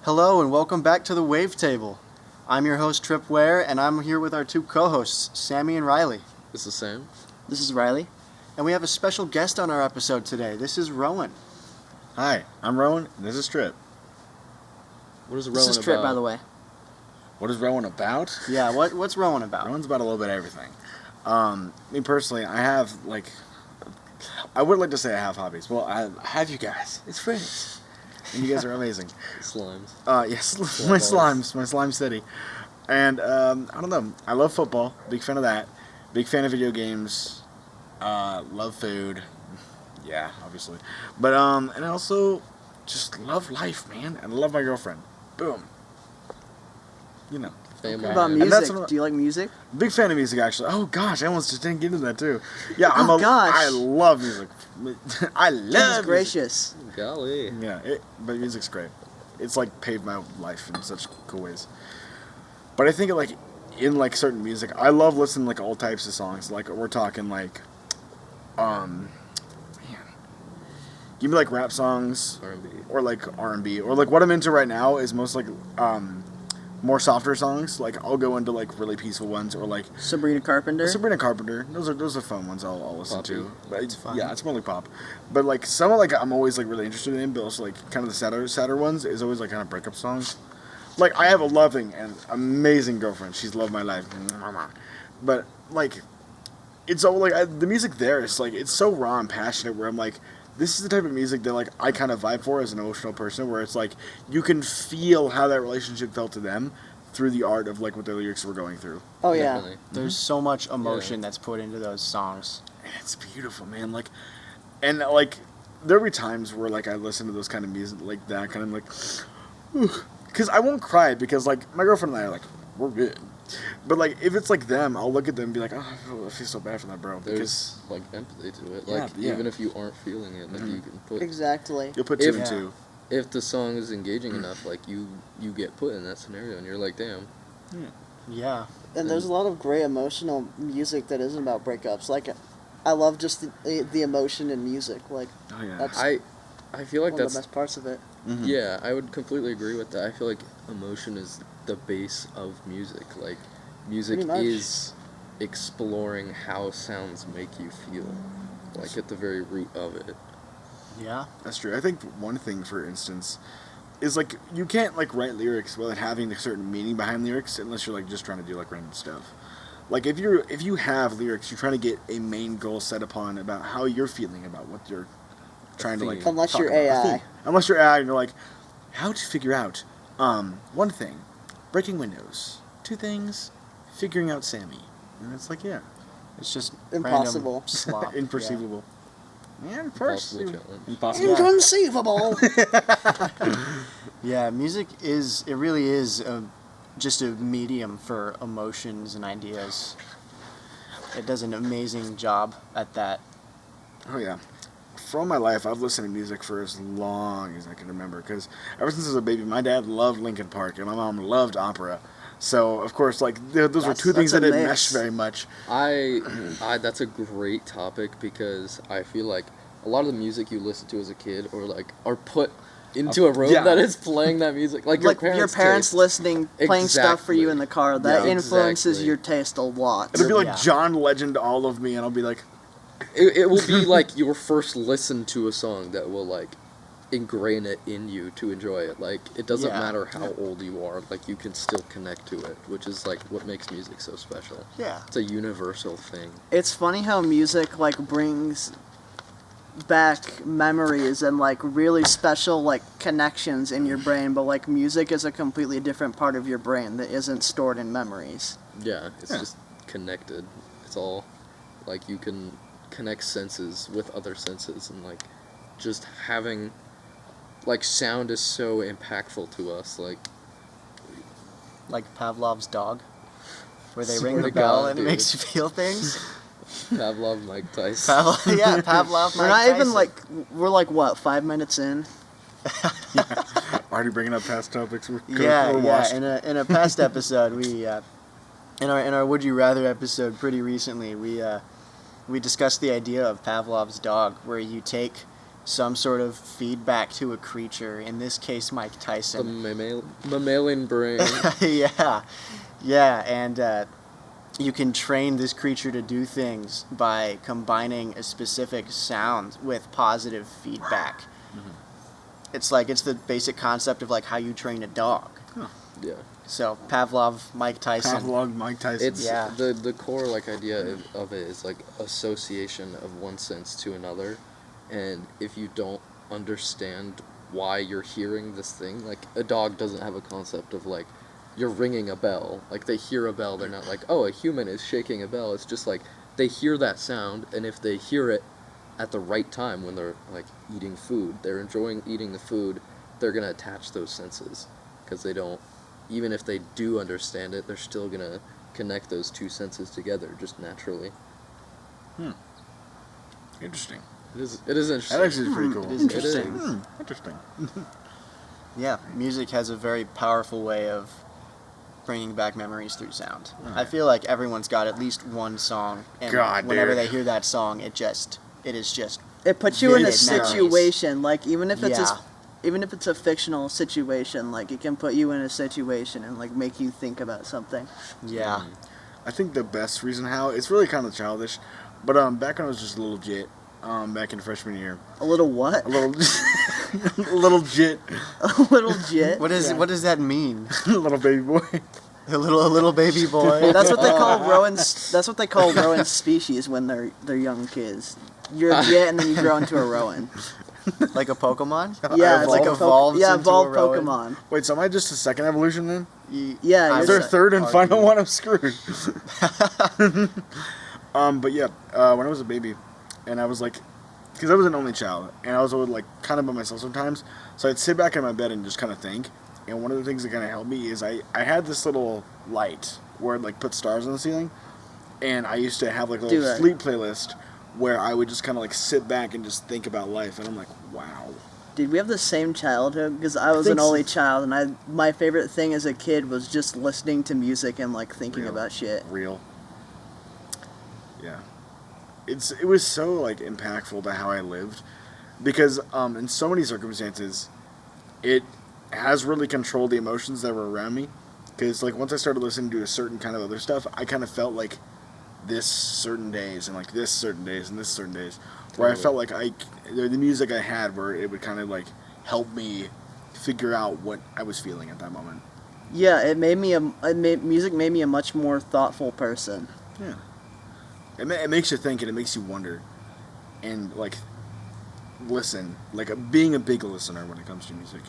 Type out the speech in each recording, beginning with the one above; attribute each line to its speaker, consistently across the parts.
Speaker 1: Hello and welcome back to the Wavetable. I'm your host Trip Ware, and I'm here with our two co-hosts, Sammy and Riley.
Speaker 2: This is Sam.
Speaker 3: This is Riley.
Speaker 1: And we have a special guest on our episode today. This is Rowan.
Speaker 4: Hi, I'm Rowan, and this is Trip.
Speaker 2: What is Rowan
Speaker 3: This is
Speaker 2: about?
Speaker 3: Trip, by the way.
Speaker 4: What is Rowan about?
Speaker 1: Yeah, what's Rowan about?
Speaker 4: Rowan's about a little bit of everything. Me personally, I would like to say I have hobbies. Well, I have you guys. It's friends. And you guys are amazing.
Speaker 2: Slimes.
Speaker 4: Yes, my slime city. And, I don't know, I love football, big fan of that. Big fan of video games, love food, yeah, obviously. But, and I also just love life, man, and I love my girlfriend. Boom. You know.
Speaker 2: Family.
Speaker 3: What about
Speaker 2: man.
Speaker 3: music? Do you like music?
Speaker 4: Big fan of music, actually. Oh gosh, I almost just didn't get into that too. Yeah,
Speaker 3: Gosh.
Speaker 4: I love music. I love
Speaker 3: Goodness gracious.
Speaker 2: Golly.
Speaker 4: music. Yeah, but music's great. It's like paved my life in such cool ways. But I think like in like certain music, I love listening to like all types of songs. Like we're talking like, man, give me like rap songs
Speaker 2: R&B.
Speaker 4: or like R&B or like what I'm into right now is most like more softer songs. Like I'll go into like really peaceful ones or like
Speaker 3: Sabrina Carpenter.
Speaker 4: Sabrina Carpenter. Those are fun ones. I'll listen
Speaker 2: Poppy.
Speaker 4: to. But it's
Speaker 1: fun.
Speaker 4: Yeah, it's more like pop. But like some of like I'm always like really interested in, but also like kind of the sadder ones is always like kind of breakup songs. Like I have a loving and amazing girlfriend. She's loved my life. But like it's all like the music there is like it's so raw and passionate where I'm like this is the type of music that like I kind of vibe for as an emotional person where it's like you can feel how that relationship felt to them through the art of like what the lyrics were going through.
Speaker 3: Oh yeah.
Speaker 2: Definitely.
Speaker 1: There's so much emotion that's put into those songs.
Speaker 4: And it's beautiful, man. Like, and like there'll be times where like I listen to those kind of music like that kind of like because I won't cry because like my girlfriend and I are like we're good. But like if it's like them, I'll look at them and be like, oh, I feel so bad for that bro.
Speaker 2: There's like empathy to it.
Speaker 4: Yeah,
Speaker 2: Like
Speaker 4: yeah.
Speaker 2: even if you aren't feeling it, like you can put.
Speaker 3: Exactly.
Speaker 4: You'll put two
Speaker 2: If-
Speaker 4: and
Speaker 1: Yeah.
Speaker 4: two.
Speaker 2: If the song is engaging enough, like you get put in that scenario, and you're like, damn.
Speaker 1: Yeah.
Speaker 3: And there's a lot of great emotional music that isn't about breakups. Like, I love just the emotion in music. Like,
Speaker 4: Oh yeah.
Speaker 3: That's-
Speaker 2: I feel like
Speaker 3: one of
Speaker 2: that's
Speaker 3: the best parts of it.
Speaker 4: Mhm.
Speaker 2: yeah. I would completely agree with that. I feel like emotion is the base of music. Like music
Speaker 3: Pretty much.
Speaker 2: is exploring how sounds make you feel. Like at the very root of it.
Speaker 1: Yeah.
Speaker 4: That's true. I think one thing, for instance, is like you can't like write lyrics without having a certain meaning behind lyrics unless you're like just trying to do like random stuff. Like if you have lyrics, you're trying to get a main goal set upon about how you're feeling about what you're trying to like.
Speaker 2: theme.
Speaker 3: Unless
Speaker 4: talk
Speaker 3: you're
Speaker 4: about. A
Speaker 3: AI.
Speaker 4: theme. Unless you're AI, and you're like, how to figure out one thing, breaking windows. Two things, figuring out Sammy. And it's like
Speaker 1: It's just
Speaker 3: Impossible.
Speaker 1: random slop.
Speaker 4: imperceivable. Yeah,
Speaker 2: Impossible challenge.
Speaker 4: Impossible.
Speaker 1: Yeah.
Speaker 3: Inconceivable.
Speaker 1: Yeah, music really is just a medium for emotions and ideas. It does an amazing job at that.
Speaker 4: Oh yeah. For all my life, I've listened to music for as long as I can remember. Because ever since I was a baby, my dad loved Linkin Park and my mom loved opera. So of course, like those were
Speaker 3: That's-
Speaker 4: two things that
Speaker 3: that's a
Speaker 4: didn't
Speaker 3: mix.
Speaker 4: mesh very much.
Speaker 2: I that's a great topic because I feel like a lot of the music you listen to as a kid or like are put into a room
Speaker 4: Yeah.
Speaker 2: that is playing that music. Like
Speaker 3: Like your parents
Speaker 2: taste.
Speaker 3: listening, playing stuff for you in the car. That
Speaker 4: Yeah.
Speaker 3: influences
Speaker 2: Exactly.
Speaker 3: your taste a lot.
Speaker 4: It'll be like
Speaker 1: Yeah.
Speaker 4: John Legend, all of me, and I'll be like,
Speaker 2: It will be like your first listen to a song that will like ingrain it in you to enjoy it. Like it doesn't
Speaker 1: Yeah.
Speaker 2: matter how old you are, like you can still connect to it, which is like what makes music so special.
Speaker 1: Yeah.
Speaker 2: It's a universal thing.
Speaker 3: It's funny how music like brings back memories and like really special like connections in your brain, but like music is a completely different part of your brain that isn't stored in memories.
Speaker 2: Yeah, it's just connected. It's all like you can connect senses with other senses and like just having like sound is so impactful to us. Like
Speaker 1: Like Pavlov's dog, where they
Speaker 2: Swear
Speaker 1: ring the
Speaker 2: to
Speaker 1: bell
Speaker 2: God,
Speaker 1: and it
Speaker 2: dude.
Speaker 1: makes you feel things.
Speaker 2: Pavlov, Mike Tyson.
Speaker 1: Pavlov.
Speaker 3: We're not even like we're like what 5 minutes in.
Speaker 4: already bringing up past topics. We're
Speaker 1: Yeah,
Speaker 4: we're
Speaker 1: yeah.
Speaker 4: washed.
Speaker 1: In a past episode, we in our Would You Rather episode pretty recently, we discussed the idea of Pavlov's dog, where you take some sort of feedback to a creature. In this case, Mike
Speaker 2: The
Speaker 1: Tyson.
Speaker 2: mammalian brain.
Speaker 1: yeah, and you can train this creature to do things by combining a specific sound with positive feedback. It's the basic concept of like how you train a dog.
Speaker 2: Yeah.
Speaker 1: So Pavlov, Mike Tyson.
Speaker 4: Pavlov, Mike Tyson.
Speaker 2: It's
Speaker 1: Yeah.
Speaker 2: the core like idea of it is like association of one sense to another, and if you don't understand why you're hearing this thing, like a dog doesn't have a concept of like you're ringing a bell. Like they hear a bell, they're not like, oh, a human is shaking a bell. It's just like they hear that sound, and if they hear it at the right time when they're like eating food, they're enjoying eating the food, they're gonna attach those senses, because they don't. Even if they do understand it, they're still gonna connect those two senses together just naturally.
Speaker 4: Interesting.
Speaker 2: It is interesting.
Speaker 4: That actually is pretty cool.
Speaker 1: It is interesting.
Speaker 2: It is.
Speaker 4: Interesting.
Speaker 1: Yeah, music has a very powerful way of bringing back memories through sound. I feel like everyone's got at least one song, and
Speaker 4: God,
Speaker 1: whenever
Speaker 4: dude.
Speaker 1: they hear that song, it is just
Speaker 3: It puts you in a
Speaker 1: vivid memories.
Speaker 3: situation, like even if it's
Speaker 1: Yeah.
Speaker 3: even if it's a fictional situation, like it can put you in a situation and like make you think about something.
Speaker 1: yeah.
Speaker 4: I think the best reason how it's really kind of childish, but back when I was just a little jit, back in freshman year,
Speaker 3: A little what?
Speaker 4: a little, a little jit,
Speaker 3: A little jit.
Speaker 1: What does that mean?
Speaker 4: a little baby boy.
Speaker 1: A little baby boy.
Speaker 3: That's what they call Rowan's. That's what they call Rowan's species when they're young kids. You're a jet and then you grow into a Rowan.
Speaker 1: Like a Pokemon?
Speaker 3: Yeah, it's
Speaker 1: Like
Speaker 3: like
Speaker 1: evolves into
Speaker 3: evolved
Speaker 1: a Rowan?
Speaker 3: Pokemon.
Speaker 4: Wait, so am I just a second evolution then?
Speaker 3: Yeah,
Speaker 1: I
Speaker 4: Is
Speaker 3: you're
Speaker 4: there a
Speaker 1: would
Speaker 4: third and
Speaker 1: argue.
Speaker 4: final one? I'm screwed. But yeah, when I was a baby, and I was like, because I was an only child, and I was always like kind of by myself sometimes, so I'd sit back in my bed and just kind of think. And one of the things that kind of helped me is I had this little light where it like put stars on the ceiling, and I used to have like a
Speaker 3: Do
Speaker 4: little
Speaker 3: it.
Speaker 4: sleep playlist where I would just kind of like sit back and just think about life, and I'm like, wow.
Speaker 3: Did we have the same childhood? Because I was
Speaker 4: think
Speaker 3: an only
Speaker 4: so.
Speaker 3: child, and my favorite thing as a kid was just listening to music and like thinking
Speaker 4: Real.
Speaker 3: about shit.
Speaker 4: Real. Yeah. It was so like impactful to how I lived, because in so many circumstances, it has really controlled the emotions that were around me. Because like once I started listening to a certain kind of other stuff, I kind of felt like this certain days and like this certain days and this certain days, where I felt like the music I had, where it would kind of like help me figure out what I was feeling at that moment.
Speaker 3: Yeah, music made me a much more thoughtful person.
Speaker 4: Yeah. It makes you think, and it makes you wonder, and like listen, like being a big listener when it comes to music,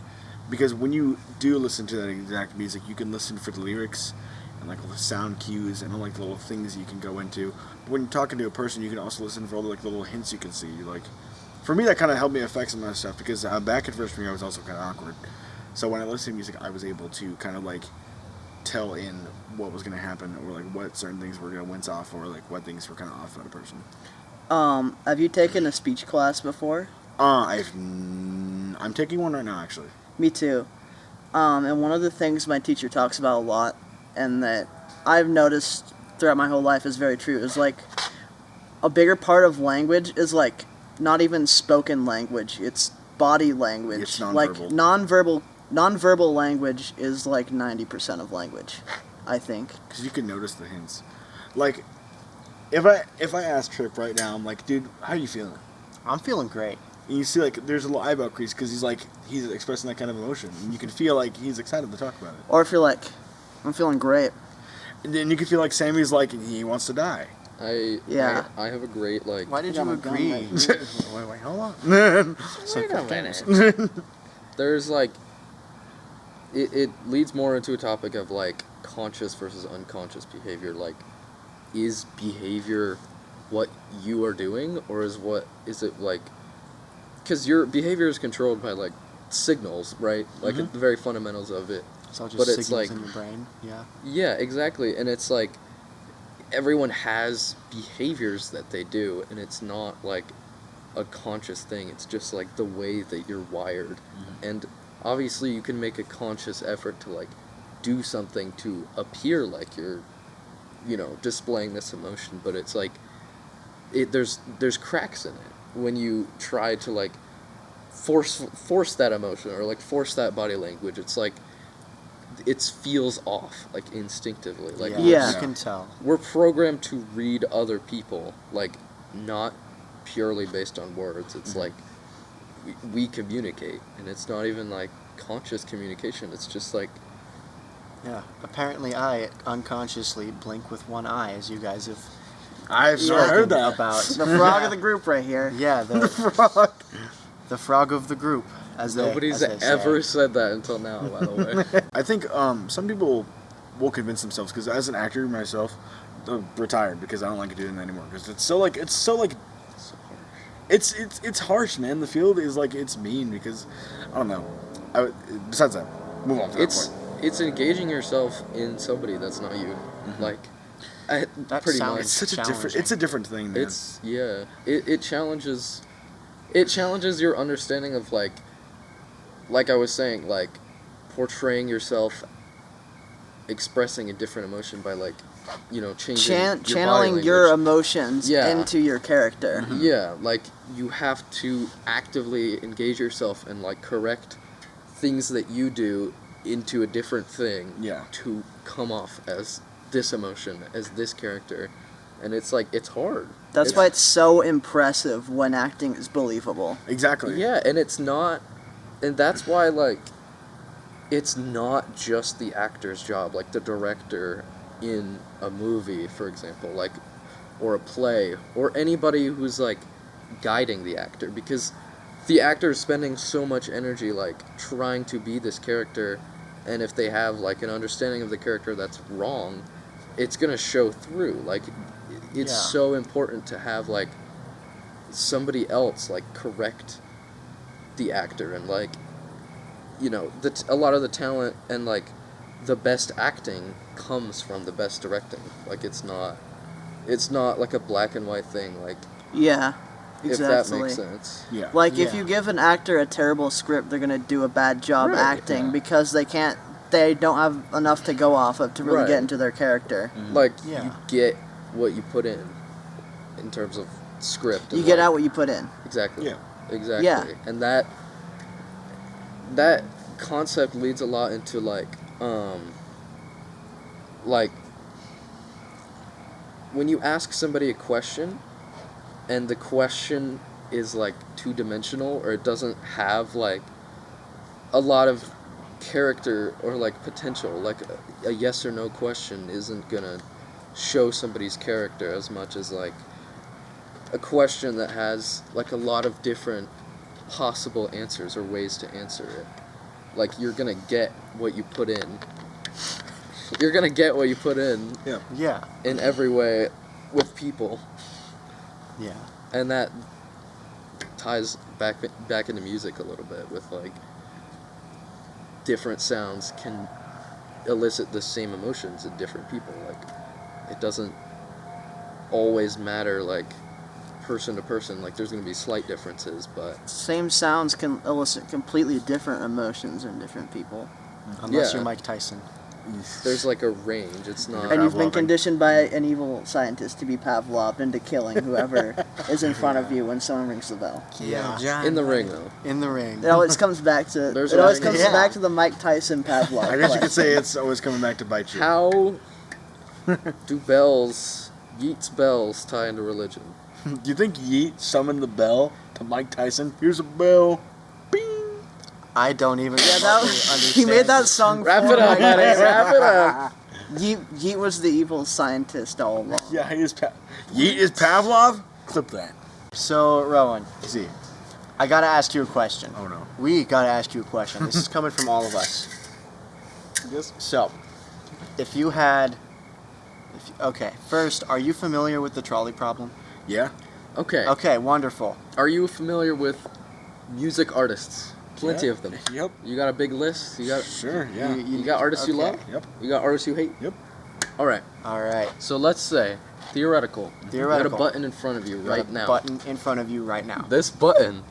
Speaker 4: because when you do listen to that exact music, you can listen for the lyrics and like all the sound cues and all like the little things you can go into. But when you're talking to a person, you can also listen for all the like little hints you can see. Like for me, that kind of helped me affect some of that stuff, because back at freshman year I was also kind of awkward, so when I listened to music, I was able to kind of like tell in what was going to happen, or like what certain things were going to wince off, or like what things were kind of off about a person.
Speaker 3: Have you taken a speech class before?
Speaker 4: I'm taking one right now, actually.
Speaker 3: Me too. And one of the things my teacher talks about a lot, and that I've noticed throughout my whole life is very true, is like a bigger part of language is like not even spoken language, it's body language.
Speaker 4: It's
Speaker 3: like nonverbal language is like 90% of language, I think.
Speaker 4: Because you can notice the hints. Like, if I ask Trip right now, I'm like, dude, how you feeling?
Speaker 1: I'm feeling great.
Speaker 4: And you see, like, there's a little eyebrow crease, because he's expressing that kind of emotion. And you can feel like he's excited to talk about it.
Speaker 3: Or if you're like, I'm feeling great.
Speaker 4: And then you can feel like Sammy's like, he wants to die.
Speaker 2: I have a great like.
Speaker 1: Why did
Speaker 3: got
Speaker 1: you
Speaker 3: my gun
Speaker 1: agree?
Speaker 3: right
Speaker 4: wait, hold on.
Speaker 2: Wait a minute. There's like. It leads more into a topic of like conscious versus unconscious behavior. Like, is behavior what you are doing, or is it like? Because your behavior is controlled by like signals, right? Like
Speaker 4: Mhm.
Speaker 2: the very fundamentals of it.
Speaker 1: It's all just
Speaker 2: But it's
Speaker 1: signals
Speaker 2: like-
Speaker 1: in your brain. Yeah.
Speaker 2: Yeah, exactly. And it's like everyone has behaviors that they do, and it's not like a conscious thing. It's just like the way that you're wired. And obviously you can make a conscious effort to like do something to appear like you're, displaying this emotion, but it's like there's cracks in it when you try to like force that emotion or like force that body language. It's like it feels off like instinctively. Like
Speaker 3: Yeah.
Speaker 1: You can tell.
Speaker 2: we're programmed to read other people, like not purely based on words. It's like we communicate, and it's not even like conscious communication. It's just like
Speaker 1: Yeah. Apparently, I unconsciously blink with one eye, as you guys have
Speaker 4: I've never
Speaker 1: spoken
Speaker 4: heard that.
Speaker 1: about.
Speaker 3: The frog of the group right here.
Speaker 1: Yeah, the
Speaker 4: Frog.
Speaker 1: the frog of the group, as
Speaker 2: nobody's
Speaker 1: they say.
Speaker 2: ever said that until now. By the way,
Speaker 4: I think some people will convince themselves, because as an actor myself, retired because I don't like doing that anymore, because it's so it's harsh, man. The field is like, it's mean, because I don't know. Besides that, move on to that point.
Speaker 2: it's engaging yourself in somebody that's not you. Like
Speaker 1: That
Speaker 2: pretty
Speaker 1: sounds-
Speaker 2: much.
Speaker 4: It's such a
Speaker 1: challenging.
Speaker 4: different. It's a different thing, man.
Speaker 2: It's it challenges your understanding of like I was saying, like portraying yourself, expressing a different emotion by like, you know, changing your body
Speaker 3: Channeling your
Speaker 2: language.
Speaker 3: emotions
Speaker 2: Yeah.
Speaker 3: into your character.
Speaker 2: Yeah, like you have to actively engage yourself and like correct things that you do into a different thing.
Speaker 4: Yeah.
Speaker 2: To come off as this emotion, as this character, and it's like it's hard.
Speaker 3: That's why it's so impressive when acting is believable.
Speaker 4: Exactly.
Speaker 2: Yeah, and it's not, and that's why like it's not just the actor's job, like the director in a movie, for example, like, or a play, or anybody who's like guiding the actor, because the actor is spending so much energy like trying to be this character, and if they have like an understanding of the character that's wrong, it's gonna show through. Like it's
Speaker 1: Yeah.
Speaker 2: so important to have like somebody else like correct the actor, and like, you know, a lot of the talent and like the best acting comes from the best directing. Like it's not like a black and white thing, like
Speaker 3: Yeah,
Speaker 2: if
Speaker 3: exactly.
Speaker 2: that makes sense.
Speaker 4: Yeah.
Speaker 3: Like if
Speaker 1: Yeah.
Speaker 3: you give an actor a terrible script, they're gonna do a bad job
Speaker 2: Right,
Speaker 3: acting
Speaker 4: yeah.
Speaker 3: because they don't have enough to go off of to really
Speaker 2: Right.
Speaker 3: get into their character.
Speaker 2: Like
Speaker 1: Yeah.
Speaker 2: you get what you put in terms of script.
Speaker 3: You
Speaker 2: and,
Speaker 3: get
Speaker 2: like,
Speaker 3: out what you put in.
Speaker 2: exactly.
Speaker 4: Yeah.
Speaker 2: Exactly.
Speaker 3: Yeah.
Speaker 2: And that concept leads a lot into like when you ask somebody a question and the question is like two-dimensional, or it doesn't have like a lot of character or like potential, like a yes or no question isn't gonna show somebody's character as much as like a question that has like a lot of different possible answers or ways to answer it. Like you're gonna get what you put in. You're gonna get what you put in
Speaker 1: Yeah.
Speaker 2: in every way with people,
Speaker 1: Yeah.
Speaker 2: and that ties back into music a little bit with like different sounds can elicit the same emotions in different people. Like it doesn't always matter like person to person. Like there's gonna be slight differences, but
Speaker 3: Same sounds can elicit completely different emotions in different people.
Speaker 1: Unless
Speaker 2: Yeah.
Speaker 1: you're Mike Tyson.
Speaker 2: there's like a range. It's not.
Speaker 3: And you've been
Speaker 4: Pavloving.
Speaker 3: conditioned by an evil scientist to be Pavlov into killing whoever is in front of you when someone rings the bell.
Speaker 1: Yeah.
Speaker 2: In the ring, though.
Speaker 1: In the ring.
Speaker 3: It always comes back to
Speaker 2: There's
Speaker 3: it always
Speaker 2: a-
Speaker 3: comes
Speaker 1: yeah.
Speaker 3: back to the Mike Tyson Pavlov.
Speaker 4: I guess you
Speaker 3: play.
Speaker 4: could say it's always coming back to bite you.
Speaker 2: How do Yeats bells tie into religion?
Speaker 4: Do you think Yeet summoned the bell to Mike Tyson? Here's a bell. Bing.
Speaker 1: I don't even
Speaker 3: Yeah, that
Speaker 1: remotely
Speaker 3: was,
Speaker 1: understand.
Speaker 3: he made that song.
Speaker 2: Wrap
Speaker 3: for
Speaker 2: it up,
Speaker 3: Mike
Speaker 2: buddy.
Speaker 3: Tyson.
Speaker 2: Wrap it up.
Speaker 3: Yeet was the evil scientist all along.
Speaker 4: Yeah, he is. Yeet is Pavlov. Clip that.
Speaker 1: So, Rowan,
Speaker 4: See.
Speaker 1: I gotta ask you a question.
Speaker 4: Oh no.
Speaker 1: We gotta ask you a question. This is coming from all of us.
Speaker 4: Yes.
Speaker 1: So, if you had... okay, first, are you familiar with the trolley problem?
Speaker 4: Yeah.
Speaker 2: Okay.
Speaker 1: Okay, wonderful.
Speaker 2: Are you familiar with music artists? Plenty
Speaker 4: Yeah.
Speaker 2: of them.
Speaker 4: Yep.
Speaker 2: You got a big list? You got
Speaker 4: Sure. Yeah.
Speaker 2: you got artists you
Speaker 1: okay.
Speaker 2: love?
Speaker 4: Yep.
Speaker 2: You got artists you hate?
Speaker 4: Yep.
Speaker 2: All right.
Speaker 1: All right.
Speaker 2: So let's say theoretical. You
Speaker 1: Theoretical.
Speaker 2: got a button in front of you
Speaker 1: You got
Speaker 2: right
Speaker 1: a
Speaker 2: now.
Speaker 1: button in front of you right now.
Speaker 2: This button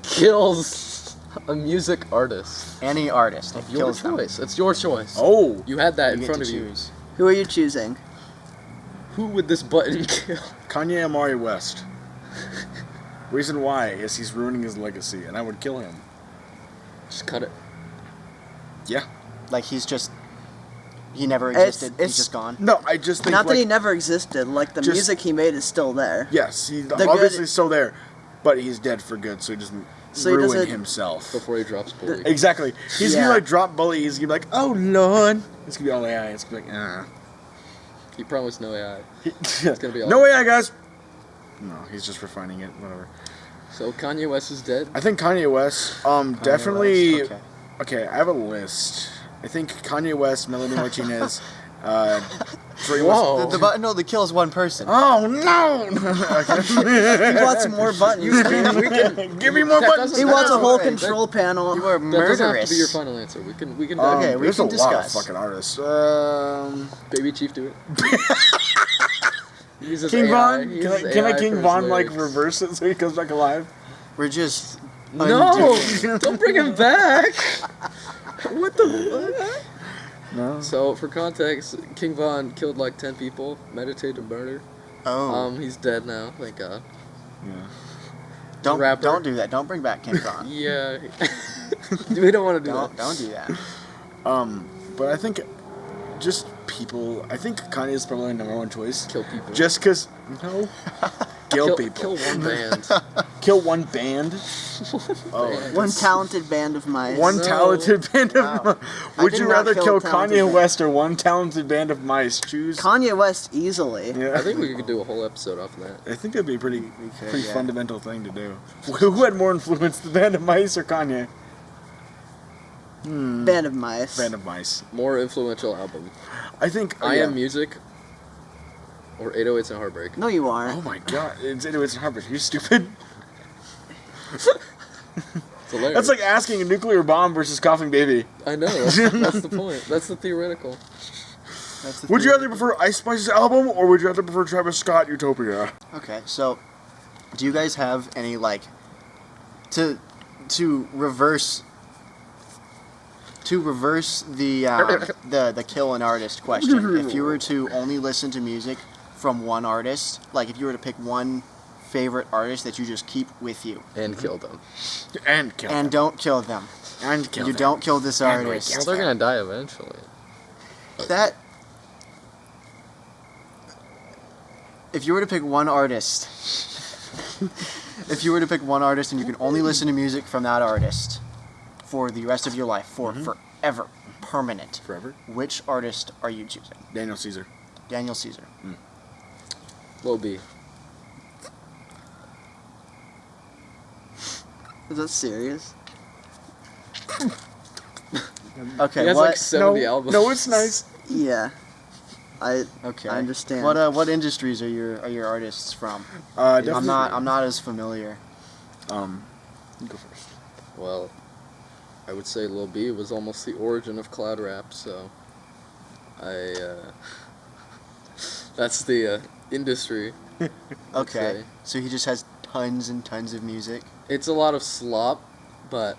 Speaker 2: kills a music artist
Speaker 1: Any artist.
Speaker 2: of
Speaker 1: It
Speaker 2: your
Speaker 1: kills them.
Speaker 2: choice. It's your choice.
Speaker 4: Oh.
Speaker 2: You had that
Speaker 1: You
Speaker 2: in
Speaker 1: get
Speaker 2: front
Speaker 1: to
Speaker 2: of you.
Speaker 1: choose.
Speaker 3: Who are you choosing?
Speaker 2: Who would this button kill?
Speaker 4: Kanye Amari West. Reason why is he's ruining his legacy, and I would kill him.
Speaker 2: Just cut it.
Speaker 4: Yeah.
Speaker 1: Like he never existed. He's
Speaker 3: it's-
Speaker 1: just gone.
Speaker 4: No, I just think
Speaker 3: Not that
Speaker 4: like,
Speaker 3: he never existed. Like the
Speaker 4: just-
Speaker 3: music he made is still there.
Speaker 4: yes, he's
Speaker 3: The
Speaker 4: obviously
Speaker 3: good-
Speaker 4: still there, but he's dead for good, so he doesn't
Speaker 3: So he
Speaker 4: ruin
Speaker 3: doesn't-
Speaker 4: himself.
Speaker 2: Before he drops bully.
Speaker 4: Exactly. He's
Speaker 3: Yeah.
Speaker 4: gonna like drop bully. He's gonna be like, oh lord. It's gonna be all AI. It's gonna be like,
Speaker 2: He promised no AI.
Speaker 4: It's
Speaker 2: gonna be all-
Speaker 4: no AI, guys. No, he's just refining it. Whatever.
Speaker 2: So Kanye West is dead.
Speaker 4: I think Kanye West, definitely.
Speaker 1: West,
Speaker 4: Okay, I have a list. I think Kanye West, Melanie Martinez, Trey
Speaker 2: Whoa.
Speaker 1: The button only kills one person.
Speaker 4: Oh no!
Speaker 3: He wants more buttons.
Speaker 4: Give me more
Speaker 2: That
Speaker 4: buttons.
Speaker 2: doesn't-
Speaker 3: He wants a whole
Speaker 2: That-
Speaker 3: control panel.
Speaker 1: You are
Speaker 2: That doesn't have to be your
Speaker 1: murderous.
Speaker 2: final answer. We can
Speaker 1: Okay, we
Speaker 4: there's
Speaker 1: can
Speaker 4: a lot of
Speaker 1: discuss.
Speaker 4: fucking artists.
Speaker 2: Baby Chief do it. He uses
Speaker 4: King
Speaker 2: AI.
Speaker 4: Von.
Speaker 2: He
Speaker 4: Can I
Speaker 2: uses
Speaker 4: King
Speaker 2: AI for his
Speaker 4: Von like
Speaker 2: lyrics.
Speaker 4: reverse it so he comes back alive?
Speaker 1: We're just
Speaker 2: No!
Speaker 1: undoing-
Speaker 2: Don't bring him back! What the fuck?
Speaker 4: No.
Speaker 2: So, for context, King Von killed like 10 people, meditated murder.
Speaker 1: Oh,
Speaker 2: He's dead now, thank God.
Speaker 4: Yeah.
Speaker 2: rapper.
Speaker 1: don't do that. Don't bring back King Kong.
Speaker 2: Yeah. We don't want to do
Speaker 1: Don't do that.
Speaker 4: But I think just people. I think Kanye is probably the #1 choice.
Speaker 2: Kill people.
Speaker 4: Just because no. Kill people.
Speaker 2: Kill one band.
Speaker 4: Kill one band. Oh,
Speaker 3: One talented band of mice.
Speaker 4: one
Speaker 2: No.
Speaker 4: talented band
Speaker 1: Wow.
Speaker 4: of.
Speaker 3: I
Speaker 4: Would
Speaker 3: did
Speaker 4: you
Speaker 3: not
Speaker 4: rather
Speaker 3: kill
Speaker 4: kill
Speaker 3: a talented
Speaker 4: Kanye
Speaker 3: band.
Speaker 4: West or one talented band of mice? Choose.
Speaker 3: Kanye West easily.
Speaker 4: Yeah.
Speaker 2: I think we could do a whole episode off of that.
Speaker 4: I think that'd be a pretty
Speaker 1: could, yeah.
Speaker 4: fundamental thing to do. Who had more influence, the band of mice or Kanye?
Speaker 3: Band of mice.
Speaker 4: Band of mice.
Speaker 2: More influential album.
Speaker 4: I think.
Speaker 2: I
Speaker 4: yeah.
Speaker 2: Am Music or 808s and Heartbreak.
Speaker 3: No, you aren't.
Speaker 4: Oh my god! It's Harvard. You're stupid.
Speaker 2: It's hilarious.
Speaker 4: That's like asking a nuclear bomb versus coughing baby.
Speaker 2: I know. That's the point. That's the theoretical.
Speaker 1: That's the
Speaker 4: Would you
Speaker 1: theory.
Speaker 4: rather prefer Ice Spice's album or would you rather prefer Travis Scott Utopia?
Speaker 1: Okay, so do you guys have any like to reverse the kill an artist question? If you were to only listen to music from one artist, like if you were to pick one favorite artist that you just keep with you
Speaker 2: And kill them.
Speaker 4: And kill
Speaker 1: and
Speaker 4: them.
Speaker 1: don't kill them,
Speaker 4: And kill
Speaker 1: you
Speaker 4: them.
Speaker 1: don't kill this
Speaker 4: And
Speaker 1: artist.
Speaker 2: Well, they're gonna die eventually.
Speaker 1: That if you were to pick one artist, if you were to pick one artist and you can only listen to music from that artist for the rest of your life, for forever, permanent,
Speaker 4: Forever?
Speaker 1: which artist are you choosing?
Speaker 4: Daniel Caesar.
Speaker 1: Daniel Caesar.
Speaker 2: Lil B.
Speaker 3: Is that serious?
Speaker 1: Okay,
Speaker 2: He has
Speaker 1: what?
Speaker 2: like 70
Speaker 4: no,
Speaker 2: albums.
Speaker 4: no, it's nice.
Speaker 3: Yeah.
Speaker 1: Okay,
Speaker 3: I understand.
Speaker 1: What industries are your artists from?
Speaker 4: Definitely.
Speaker 1: I'm not as familiar.
Speaker 4: You go first.
Speaker 2: Well, I would say Lil B was almost the origin of cloud rap, so that's the industry.
Speaker 1: Okay,
Speaker 2: say.
Speaker 1: so he just has tons and tons of music.
Speaker 2: It's a lot of slop, but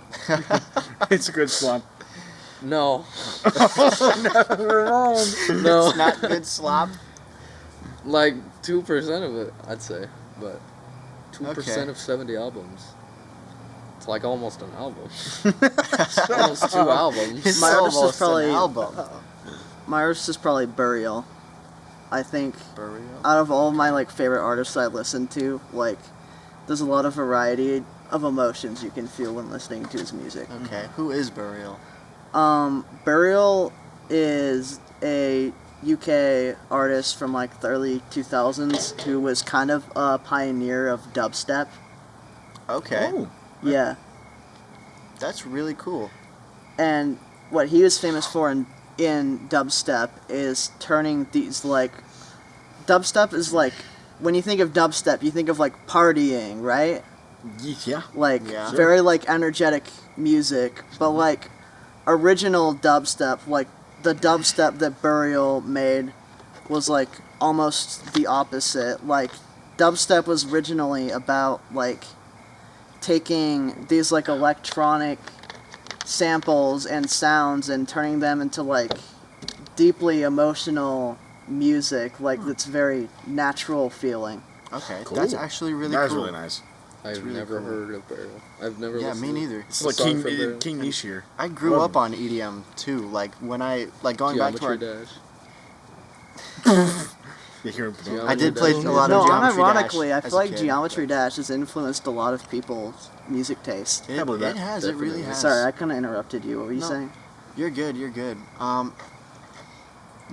Speaker 4: It's a good slump.
Speaker 2: no.
Speaker 4: Wrong.
Speaker 2: No.
Speaker 1: It's not good slop.
Speaker 2: Like 2% of it, I'd say, but 2%
Speaker 1: Okay.
Speaker 2: of 70 albums. It's like almost an album. Almost 2 albums.
Speaker 1: It's
Speaker 3: My artist is
Speaker 1: almost
Speaker 3: probably-
Speaker 1: an album.
Speaker 3: My artist is probably Burial. I think
Speaker 1: Burial.
Speaker 3: out of all my like favorite artists I listen to, like there's a lot of variety of emotions you can feel when listening to his music.
Speaker 1: Okay, who is Burial?
Speaker 3: Burial is a UK artist from like the early 2000s who was kind of a pioneer of dubstep.
Speaker 1: Okay,
Speaker 4: Oh.
Speaker 3: Yeah.
Speaker 1: that's really cool.
Speaker 3: And what he was famous for in dubstep is turning these like dubstep is like when you think of dubstep you think of like partying, right?
Speaker 4: Yeah.
Speaker 3: Like
Speaker 1: Yeah. Sure.
Speaker 3: very like energetic music, but like original dubstep, like the dubstep that Burial made was like almost the opposite. Like dubstep was originally about like taking these like electronic samples and sounds and turning them into like deeply emotional music, like that's very natural feeling.
Speaker 1: Okay,
Speaker 4: Cool.
Speaker 1: that's actually really
Speaker 4: That's
Speaker 1: cool.
Speaker 4: really nice.
Speaker 2: I've
Speaker 1: really
Speaker 2: never
Speaker 1: cool.
Speaker 2: heard of Burial. I've never
Speaker 1: Yeah,
Speaker 2: listened
Speaker 1: me
Speaker 2: to
Speaker 1: neither.
Speaker 4: It's
Speaker 2: a
Speaker 4: like
Speaker 2: song from Burial.
Speaker 4: King Niche here.
Speaker 1: I grew
Speaker 4: Love
Speaker 1: up on EDM too. Like when I going back to
Speaker 2: Geometry
Speaker 1: our.
Speaker 2: Dash.
Speaker 4: You hear him.
Speaker 2: Geometry
Speaker 1: I did play
Speaker 2: Dash.
Speaker 1: a lot
Speaker 3: No,
Speaker 1: of Geometry
Speaker 3: unironically,
Speaker 1: Dash
Speaker 3: I
Speaker 1: as
Speaker 3: feel
Speaker 1: a
Speaker 3: like
Speaker 1: kid,
Speaker 3: Geometry
Speaker 1: but-
Speaker 3: Dash has influenced a lot of people's music taste.
Speaker 1: It,
Speaker 4: believe that.
Speaker 1: it has. It really
Speaker 2: Definitely.
Speaker 1: has.
Speaker 3: Sorry, I kind of interrupted you. What were you
Speaker 1: No.
Speaker 3: saying?
Speaker 1: You're good. You're good.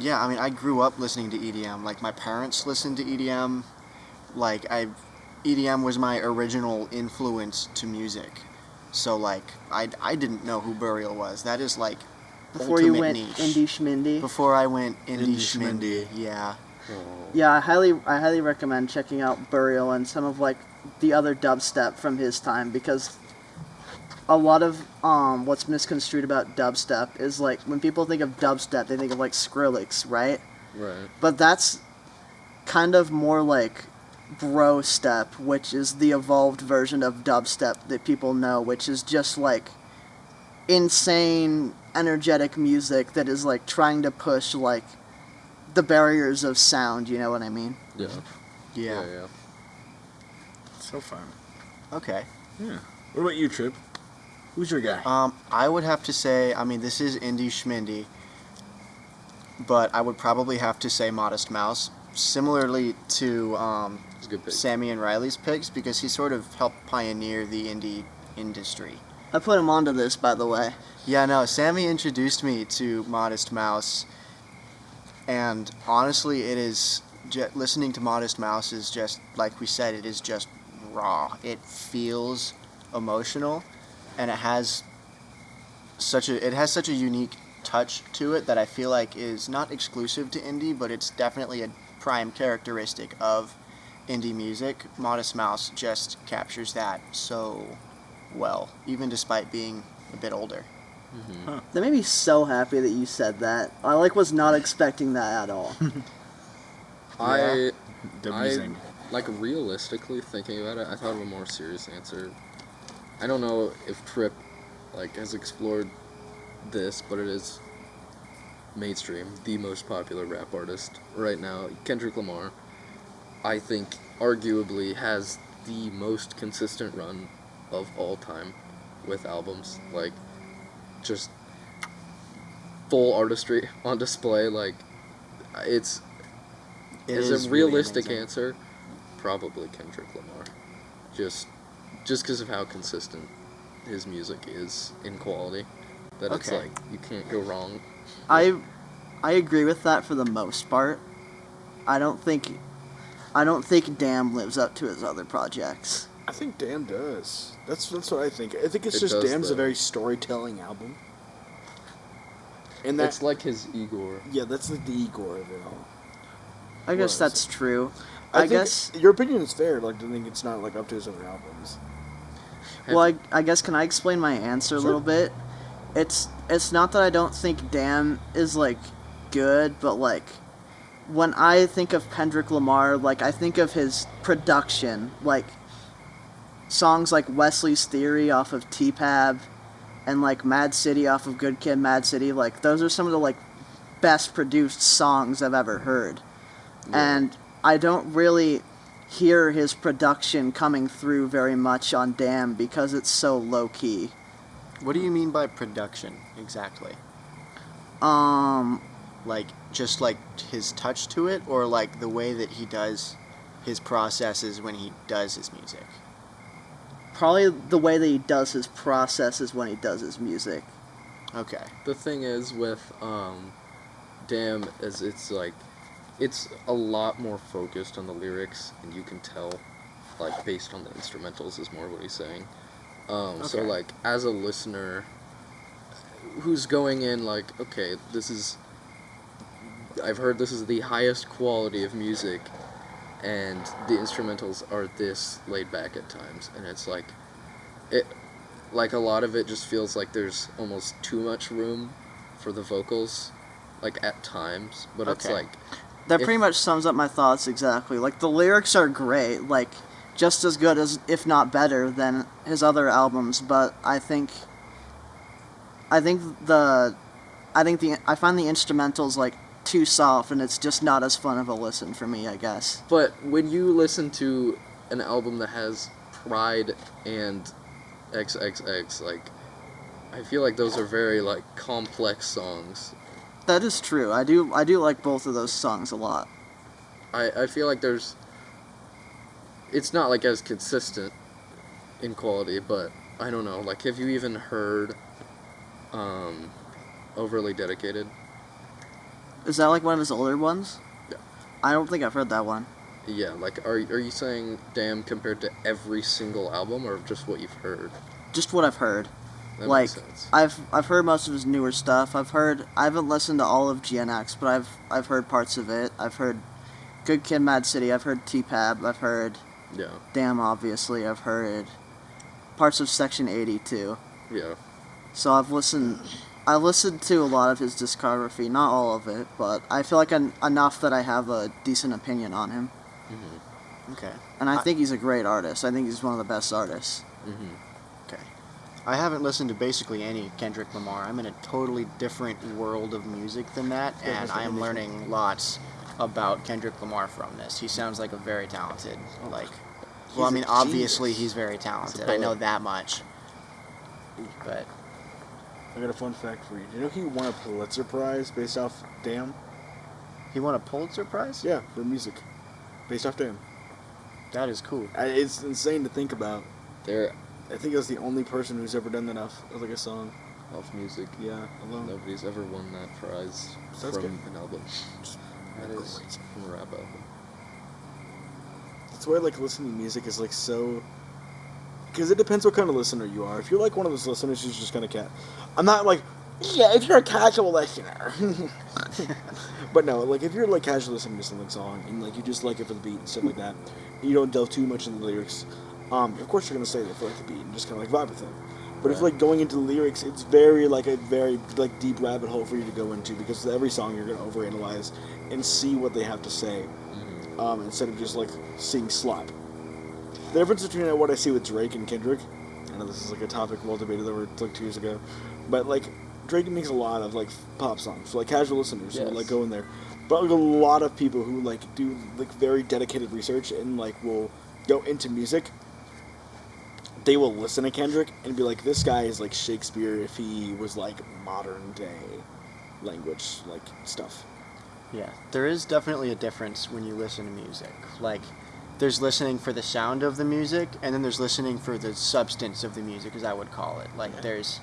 Speaker 1: Yeah, I mean, I grew up listening to EDM. Like my parents listened to EDM. EDM was my original influence to music. So like, I didn't know who Burial was. That is like
Speaker 3: Before you
Speaker 1: ultimate
Speaker 3: went
Speaker 1: niche.
Speaker 3: indie schmindy.
Speaker 1: Before I went indie
Speaker 4: Indie
Speaker 1: schmindy.
Speaker 4: schmindy.
Speaker 1: Yeah.
Speaker 2: Oh.
Speaker 3: Yeah, I highly recommend checking out Burial and some of like the other dubstep from his time, because a lot of what's misconstrued about dubstep is like when people think of dubstep, they think of like Skrillex, right?
Speaker 2: Right.
Speaker 3: But that's kind of more like bro step, which is the evolved version of dubstep that people know, which is just like insane, energetic music that is like trying to push like the barriers of sound, you know what I mean?
Speaker 2: Yeah.
Speaker 1: Yeah.
Speaker 2: Yeah.
Speaker 4: So fun.
Speaker 1: Okay.
Speaker 4: Yeah. What about you, Trip? Who's your guy?
Speaker 1: I would have to say, I mean, this is indie schmindy, but I would probably have to say Modest Mouse, similarly to
Speaker 2: It's a good pick.
Speaker 1: Sammy and Riley's picks, because he sort of helped pioneer the indie industry.
Speaker 3: I put him onto this, by the way.
Speaker 1: Yeah, no, Sammy introduced me to Modest Mouse, and honestly, it is listening to Modest Mouse is just, like we said, it is just raw. It feels emotional, and it has such a unique touch to it that I feel like is not exclusive to indie, but it's definitely a prime characteristic of indie music. Modest Mouse just captures that so well, even despite being a bit older.
Speaker 3: That made me so happy that you said that. I was not expecting that at all.
Speaker 2: I
Speaker 4: Amazing.
Speaker 2: like realistically thinking about it, I thought of a more serious answer. I don't know if Trip like has explored this, but it is mainstream, the most popular rap artist right now. Kendrick Lamar, I think, arguably has the most consistent run of all time with albums. Like, just full artistry on display. Like, it's
Speaker 1: It
Speaker 2: as
Speaker 1: is
Speaker 2: a
Speaker 1: really
Speaker 2: realistic
Speaker 1: amazing.
Speaker 2: answer, probably Kendrick Lamar. Just because of how consistent his music is in quality, that it's
Speaker 1: Okay.
Speaker 2: like you can't go wrong.
Speaker 3: I agree with that for the most part. I don't think Damn lives up to his other projects.
Speaker 4: I think Damn does. That's what I think. I think it's
Speaker 2: It
Speaker 4: just
Speaker 2: does,
Speaker 4: Damn's a
Speaker 2: though.
Speaker 4: very storytelling album. And
Speaker 2: It's like his Igor.
Speaker 4: yeah, that's like the Igor of it all.
Speaker 3: I guess
Speaker 4: Was.
Speaker 3: that's true.
Speaker 4: I
Speaker 3: I
Speaker 4: think
Speaker 3: guess.
Speaker 4: your opinion is fair. Like, I think it's not like up to his other albums.
Speaker 3: Well, I guess, can I explain my answer a little bit? It's not that I don't think Damn is like good, but like when I think of Kendrick Lamar, like I think of his production, like songs like Wesley's Theory off of T-Pab and like Mad City off of Good Kid, Mad City. Like those are some of the like best produced songs I've ever heard.
Speaker 2: Yeah.
Speaker 3: And I don't really hear his production coming through very much on Damn because it's so low key.
Speaker 1: What do you mean by production exactly? Like just like his touch to it, or like the way that he does his processes when he does his music?
Speaker 3: Probably the way that he does his processes when he does his music.
Speaker 1: Okay.
Speaker 2: The thing is with Damn is it's like it's a lot more focused on the lyrics, and you can tell, like, based on the instrumentals is more what he's saying. So
Speaker 1: Okay.
Speaker 2: like as a listener who's going in like, okay, I've heard this is the highest quality of music, and the instrumentals are this laid back at times, and it's like a lot of it just feels like there's almost too much room for the vocals, like at times, but it's
Speaker 1: Okay.
Speaker 2: like
Speaker 3: That
Speaker 2: If-
Speaker 3: pretty much sums up my thoughts exactly. Like the lyrics are great, like just as good as, if not better than his other albums, but I find the instrumentals like too soft, and it's just not as fun of a listen for me, I guess.
Speaker 2: But when you listen to an album that has Pride and XXX, like, I feel like those are very, like, complex songs.
Speaker 3: That is true. I do like both of those songs a lot.
Speaker 2: I feel like it's not, like, as consistent in quality, but I don't know, like, have you even heard, Overly Dedicated?
Speaker 3: Is that like one of his older ones?
Speaker 2: Yeah.
Speaker 3: I don't think I've heard that one.
Speaker 2: Yeah, like, are you saying Damn compared to every single album, or just what you've heard?
Speaker 3: Just what I've heard.
Speaker 2: That
Speaker 3: Like,
Speaker 2: makes sense.
Speaker 3: I've heard most of his newer stuff. I haven't listened to all of GNX, but I've heard parts of it. I've heard Good Kid, Mad City. I've heard T-Pab. I've heard
Speaker 2: Yeah,
Speaker 3: Damn, obviously. I've heard parts of Section 80 too.
Speaker 2: yeah.
Speaker 3: So I've listened to a lot of his discography, not all of it, but I feel like enough that I have a decent opinion on him.
Speaker 2: Mm-hmm.
Speaker 1: Okay.
Speaker 3: And I think he's a great artist. I think he's one of the best artists.
Speaker 2: Mm-hmm.
Speaker 1: Okay. I haven't listened to basically any Kendrick Lamar. I'm in a totally different world of music than that, and I am learning lots about Kendrick Lamar from this. He sounds like a very talented, like, well, I
Speaker 4: He's
Speaker 1: mean,
Speaker 4: a
Speaker 1: obviously
Speaker 4: genius.
Speaker 1: he's very talented.
Speaker 2: a
Speaker 1: I know
Speaker 2: poet.
Speaker 1: that much. But
Speaker 4: I got a fun fact for you. Do you know he won a Pulitzer Prize based off Damn?
Speaker 1: he won a Pulitzer Prize?
Speaker 4: Yeah, for music. Based off Damn.
Speaker 1: That is cool.
Speaker 4: It's insane to think about.
Speaker 2: They're
Speaker 4: I think that's the only person who's ever done that off of like a song.
Speaker 2: off music.
Speaker 4: Yeah, alone.
Speaker 2: Nobody's ever won that prize
Speaker 4: That's
Speaker 2: from
Speaker 4: good.
Speaker 2: an album.
Speaker 1: That is.
Speaker 2: From a rap album.
Speaker 4: That's why like listening to music is like so. Because it depends what kind of listener you are. If you're like one of those listeners who's just kind of I'm not like, yeah, if you're a casual listener. But no, like if you're like casually listening to something song and like you just like it for the beat and stuff like that, and you don't delve too much into the lyrics, of course you're gonna stay there for like the beat and just kind of like vibe with it. But if
Speaker 2: Right.
Speaker 4: like going into the lyrics, it's very like a very like deep rabbit hole for you to go into because every song you're gonna overanalyze and see what they have to say, instead of just like seeing slop. The difference between what I see with Drake and Kendrick, I know this is like a topic well debated over like 2 years ago, but like Drake makes a lot of like pop songs for like casual listeners who
Speaker 2: Yes.
Speaker 4: like go in there, but like a lot of people who like do like very dedicated research and like will go into music. They will listen to Kendrick and be like, this guy is like Shakespeare if he was like modern day language like stuff.
Speaker 1: Yeah, there is definitely a difference when you listen to music. Like, there's listening for the sound of the music, and then there's listening for the substance of the music, as I would call it. Like, there's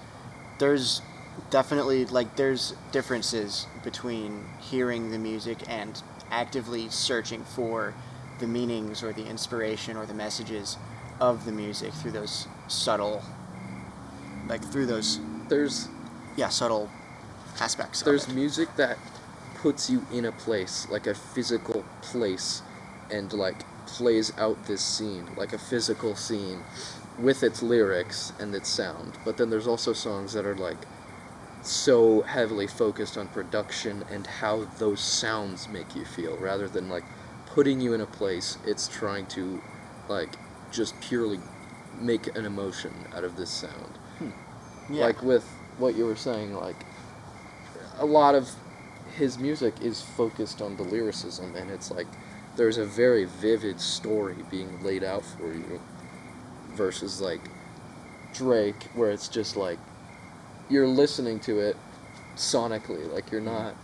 Speaker 1: definitely, like, there's differences between hearing the music and actively searching for the meanings or the inspiration or the messages of the music through those subtle,
Speaker 2: There's
Speaker 1: subtle aspects
Speaker 2: there's
Speaker 1: of it.
Speaker 2: music that puts you in a place, like a physical place, and like plays out this scene, like a physical scene, with its lyrics and its sound. But then there's also songs that are like so heavily focused on production and how those sounds make you feel, rather than like putting you in a place. It's trying to like just purely make an emotion out of this sound.
Speaker 1: Yeah.
Speaker 2: Like with what you were saying, like a lot of his music is focused on the lyricism, and it's like there's a very vivid story being laid out for you, versus like Drake, where it's just like you're listening to it sonically, like you're not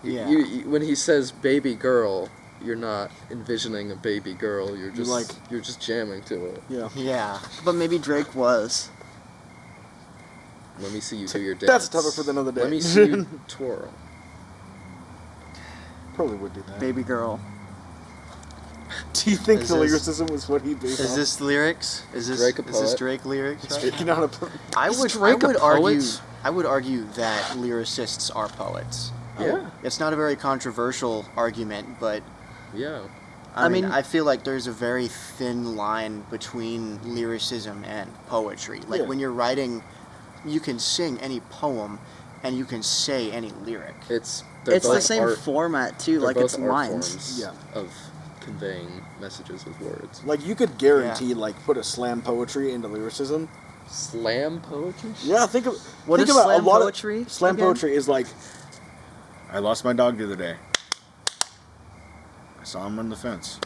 Speaker 1: Yeah.
Speaker 2: when he says baby girl, you're not envisioning a baby girl, you're just jamming to it.
Speaker 4: Yeah.
Speaker 1: Yeah.
Speaker 3: But maybe Drake was.
Speaker 2: Let me see you do your dance.
Speaker 4: That's a topic for another day.
Speaker 2: Let me see you twirl.
Speaker 4: Probably would do that.
Speaker 3: Baby girl.
Speaker 4: Do you think
Speaker 1: Is
Speaker 4: the
Speaker 1: this-
Speaker 4: lyricism was what he based
Speaker 1: Is
Speaker 4: off?
Speaker 1: this lyrics? Is this
Speaker 2: Drake a
Speaker 1: is this
Speaker 2: poet?
Speaker 1: Drake lyrics? Right?
Speaker 4: Speaking on a
Speaker 1: I
Speaker 2: Is
Speaker 1: would
Speaker 2: Drake a
Speaker 1: argue
Speaker 2: poet?
Speaker 1: I would argue that lyricists are poets.
Speaker 2: Yeah.
Speaker 1: It's not a very controversial argument, but
Speaker 2: Yeah.
Speaker 1: I
Speaker 3: I
Speaker 1: mean,
Speaker 3: mean-
Speaker 1: I feel like there's a very thin line between lyricism and poetry. Like
Speaker 4: Yeah.
Speaker 1: when you're writing, you can sing any poem and you can say any lyric.
Speaker 2: They're
Speaker 3: It's the
Speaker 2: both
Speaker 3: same
Speaker 2: art,
Speaker 3: format too,
Speaker 2: they're
Speaker 3: like
Speaker 2: both
Speaker 3: it's
Speaker 2: art
Speaker 3: lines.
Speaker 2: forms
Speaker 4: Yeah.
Speaker 2: of conveying messages with words.
Speaker 4: Like you could guarantee like put a slam poetry into lyricism.
Speaker 2: Slam poetry?
Speaker 4: Yeah, think of
Speaker 3: What
Speaker 4: think
Speaker 3: is
Speaker 4: about
Speaker 3: slam
Speaker 4: a lot
Speaker 3: poetry
Speaker 4: Of, slam
Speaker 3: again?
Speaker 4: poetry is like, I lost my dog the other day. I saw him on the fence.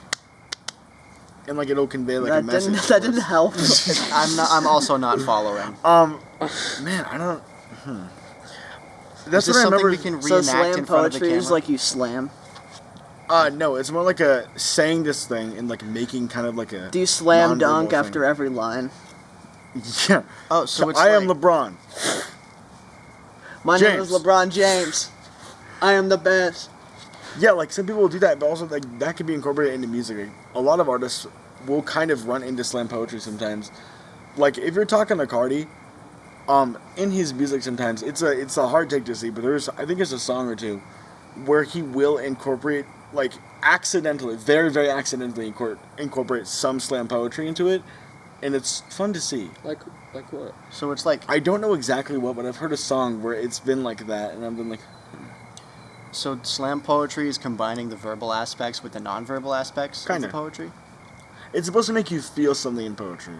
Speaker 4: and like it'll convey like a
Speaker 3: That
Speaker 4: message.
Speaker 3: that didn't help.
Speaker 1: I'm also not following.
Speaker 4: Man, I don't.
Speaker 1: Is
Speaker 4: That's
Speaker 1: this
Speaker 4: what I
Speaker 1: something
Speaker 4: remember.
Speaker 1: we can
Speaker 3: So
Speaker 1: reenact
Speaker 3: slam
Speaker 1: in front of the
Speaker 3: poetry is
Speaker 1: camera?
Speaker 3: like you slam.
Speaker 4: No, it's more like a saying this thing and like making kind of like a.
Speaker 3: Do you slam
Speaker 4: nonverbal
Speaker 3: dunk
Speaker 4: thing.
Speaker 3: after every line?
Speaker 4: Yeah.
Speaker 1: Oh, so it's
Speaker 4: I am
Speaker 1: like-
Speaker 4: LeBron.
Speaker 3: My name is
Speaker 4: James.
Speaker 3: LeBron James. I am the best.
Speaker 4: Yeah, like some people will do that, but also like that can be incorporated into music. Like, a lot of artists will kind of run into slam poetry sometimes. Like if you're talking to Cardi, in his music sometimes it's a hard take to see, but I think there's a song or two where he will incorporate like accidentally, very very accidentally incorporate some slam poetry into it, and it's fun to see.
Speaker 2: Like what?
Speaker 1: So it's like,
Speaker 4: I don't know exactly what, but I've heard a song where it's been like that, and I've been like,
Speaker 1: so slam poetry is combining the verbal aspects with the nonverbal aspects of
Speaker 4: Kinda.
Speaker 1: the poetry?
Speaker 4: it's supposed to make you feel something in poetry.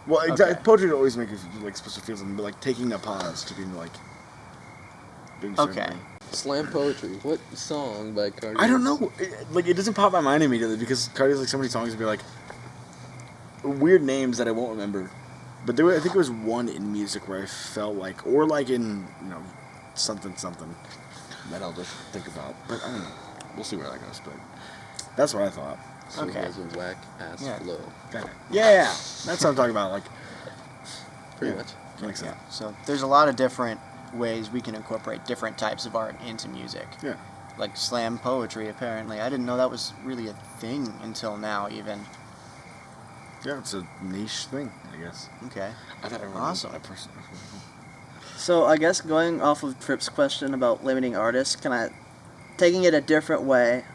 Speaker 4: Well,
Speaker 1: Okay.
Speaker 4: poetry will always make you like supposed to feel something, but like taking a pause to be like. Doing certain
Speaker 1: Okay.
Speaker 4: thing.
Speaker 2: Slam poetry. What song by Cardi?
Speaker 4: I don't know. It doesn't pop in my mind immediately because Cardi has like so many songs that be like weird names that I won't remember. But I think it was one in music where I felt like, or like in something that I'll just think about. But I don't know. We'll see where that goes. But that's what I thought.
Speaker 2: So
Speaker 1: Okay.
Speaker 2: It has a whack ass
Speaker 1: Yeah.
Speaker 2: flow.
Speaker 4: Yeah, that's what I'm talking about. Like,
Speaker 2: Pretty
Speaker 4: yeah,
Speaker 2: much.
Speaker 4: Makes sense.
Speaker 1: So there's a lot of different ways we can incorporate different types of art into music.
Speaker 4: Yeah.
Speaker 1: Like slam poetry, apparently. I didn't know that was really a thing until now, even.
Speaker 4: Yeah, it's a niche thing, I guess.
Speaker 1: Okay.
Speaker 4: I thought everyone
Speaker 1: Awesome.
Speaker 4: knew that person.
Speaker 3: So I guess going off of Tripp's question about limiting artists, taking it a different way,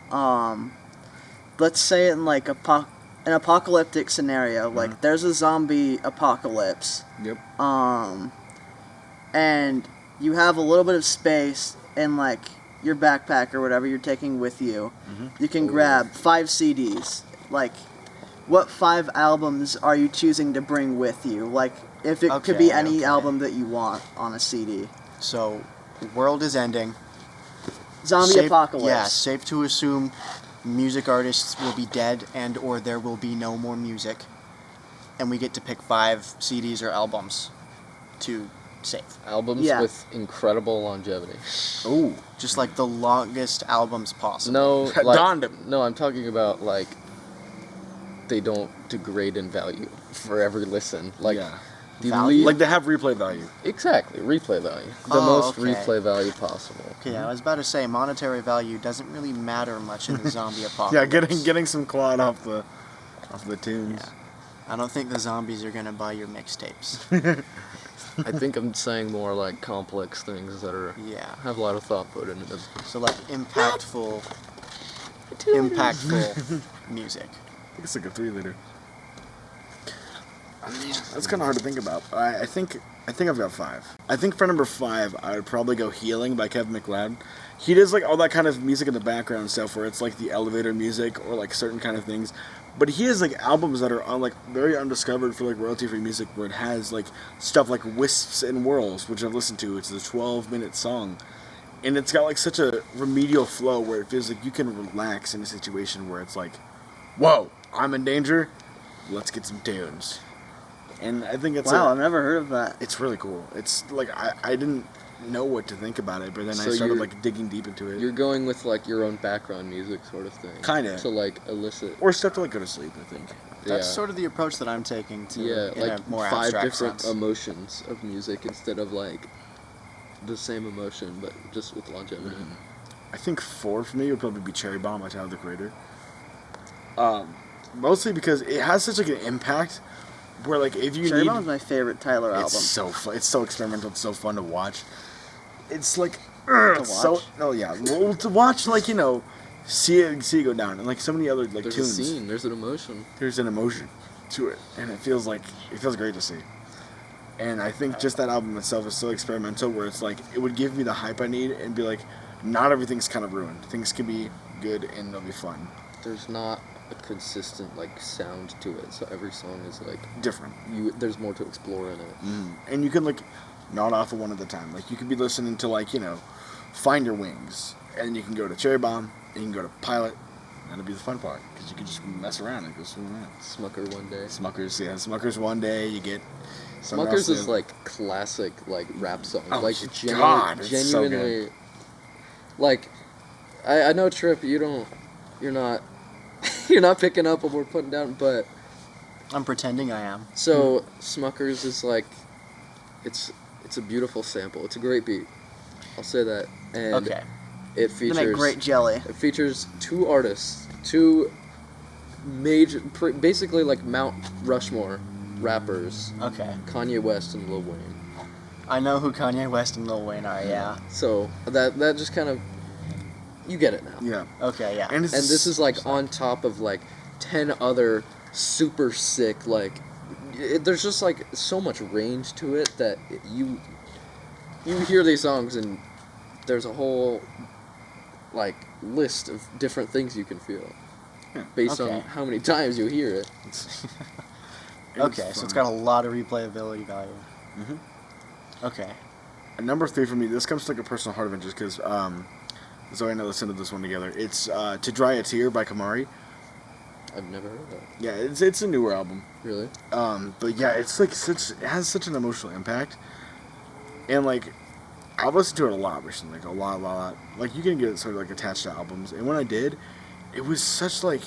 Speaker 3: let's say in like an apocalyptic scenario, like there's a zombie apocalypse,
Speaker 4: Yep.
Speaker 3: and you have a little bit of space in like your backpack or whatever you're taking with you. You can grab 5 CDs. Like, what 5 albums are you choosing to bring with you? Like, if it could be any album that you want on a CD.
Speaker 1: So, the world is ending.
Speaker 3: Zombie apocalypse.
Speaker 1: Yeah, safe to assume music artists will be dead and or there will be no more music. And we get to pick 5 CDs or albums to save.
Speaker 2: Albums
Speaker 3: Yeah.
Speaker 2: with incredible longevity.
Speaker 4: Oh.
Speaker 1: Just like the longest albums possible.
Speaker 2: No, like,
Speaker 4: Dondom.
Speaker 2: no, I'm talking about like they don't degrade in value for every listen. Like
Speaker 4: Yeah.
Speaker 2: the
Speaker 1: Value?
Speaker 2: lead,
Speaker 4: Like they have replay value.
Speaker 2: exactly replay value, the
Speaker 1: Oh,
Speaker 2: most
Speaker 1: okay.
Speaker 2: replay value possible.
Speaker 1: Okay, I was about to say monetary value doesn't really matter much in the zombie apocalypse.
Speaker 4: Yeah, getting some clod off the tunes.
Speaker 1: Yeah. I don't think the zombies are gonna buy your mixtapes.
Speaker 2: I think I'm saying more like complex things that are
Speaker 1: Yeah.
Speaker 2: have a lot of thought put into them.
Speaker 1: So like impactful music.
Speaker 4: I think it's like a 3-liter. That's kind of hard to think about. I think I've got 5. I think for number 5, I would probably go "Healing" by Kevin MacLeod. He does like all that kind of music in the background stuff, where it's like the elevator music or like certain kind of things. But he has like albums that are on like very undiscovered for like royalty-free music, where it has like stuff like "Wisps and Whirls," which I've listened to. It's a 12-minute song, and it's got like such a remedial flow where it feels like you can relax in a situation where it's like, "Whoa, I'm in danger. Let's get some tunes." And I think it's
Speaker 3: Wow, I've never heard of that.
Speaker 4: it's really cool. It's like I didn't know what to think about it, but then
Speaker 2: So
Speaker 4: I started
Speaker 2: you're-
Speaker 4: like digging deep into it.
Speaker 2: You're going with like your own background music sort of thing.
Speaker 4: Kinda.
Speaker 2: To like elicit.
Speaker 4: Or stuff to like go to sleep, I think.
Speaker 1: That's
Speaker 2: yeah.
Speaker 1: sort of the approach that I'm taking to
Speaker 2: Yeah,
Speaker 1: in
Speaker 2: like
Speaker 1: a more
Speaker 2: 5
Speaker 1: abstract
Speaker 2: different
Speaker 1: sense.
Speaker 2: emotions of music instead of like the same emotion, but just with longevity.
Speaker 4: I think 4 for me would probably be "Cherry Bomb" by Tyler the Creator. Mostly because it has such like an impact where like if you
Speaker 3: Cherry
Speaker 4: need,
Speaker 3: Bomb is my favorite Tyler album.
Speaker 4: it's so fun. It's so experimental. It's so fun to watch. It's like so
Speaker 3: watch?
Speaker 4: no yeah well, to watch like see it go down and like so many other like
Speaker 2: There's
Speaker 4: tunes.
Speaker 2: a scene, there's an emotion.
Speaker 4: There's an emotion to it, and it feels great to see. And I think just that album itself is so experimental, where it's like it would give me the hype I need and be like, not everything's kind of ruined. Things can be good and they'll be fun.
Speaker 2: There's not a consistent like sound to it, so every song is like
Speaker 4: Different.
Speaker 2: there's more to explore in it.
Speaker 4: And you can like nod off of one at a time. Like you could be listening to like, "Find Your Wings," and you can go to "Cherry Bomb, and you can go to "Pilot," That'll be the fun part, because you can just mess around and go swim around.
Speaker 2: Smucker one day.
Speaker 4: Smuckers, yeah. Smuckers one day, you get... someone
Speaker 2: Smuckers
Speaker 4: else
Speaker 2: is
Speaker 4: to-
Speaker 2: like classic like rap song.
Speaker 4: Oh,
Speaker 2: like
Speaker 4: God, it's so
Speaker 2: genuinely. Like, I know Trip, you're not you're not picking up what we're putting down, but
Speaker 1: I'm pretending I am.
Speaker 2: so Smuckers is like, it's a beautiful sample. It's a great beat. I'll say that. And
Speaker 1: Okay.
Speaker 2: it
Speaker 3: They make
Speaker 2: features
Speaker 3: great jelly.
Speaker 2: it features two artists, two major, basically like Mount Rushmore rappers,
Speaker 1: Okay.
Speaker 2: Kanye West and Lil Wayne.
Speaker 1: I know who Kanye West and Lil Wayne are, yeah.
Speaker 2: So that just kind of, you get it now.
Speaker 4: Yeah.
Speaker 1: Okay, yeah.
Speaker 2: And this is like on top of like 10 other super sick, like there's just like so much range to it that you hear these songs and there's a whole like list of different things you can feel based
Speaker 1: Okay.
Speaker 2: on how many times you hear it.
Speaker 1: Okay, so it's got a lot of replayability value.
Speaker 4: Mhm.
Speaker 1: Okay.
Speaker 4: And number 3 for me, this comes to like a personal heart of interest, because Zoe and I listened to this one together. It's To Dry a Tear by Kamari.
Speaker 2: I've never heard that.
Speaker 4: Yeah, it's a newer album.
Speaker 2: Really?
Speaker 4: But yeah, it's like it has such an emotional impact, and like I've listened to it a lot recently, like a lot. Like you can get sort of like attached to albums, and when I did, it was such like,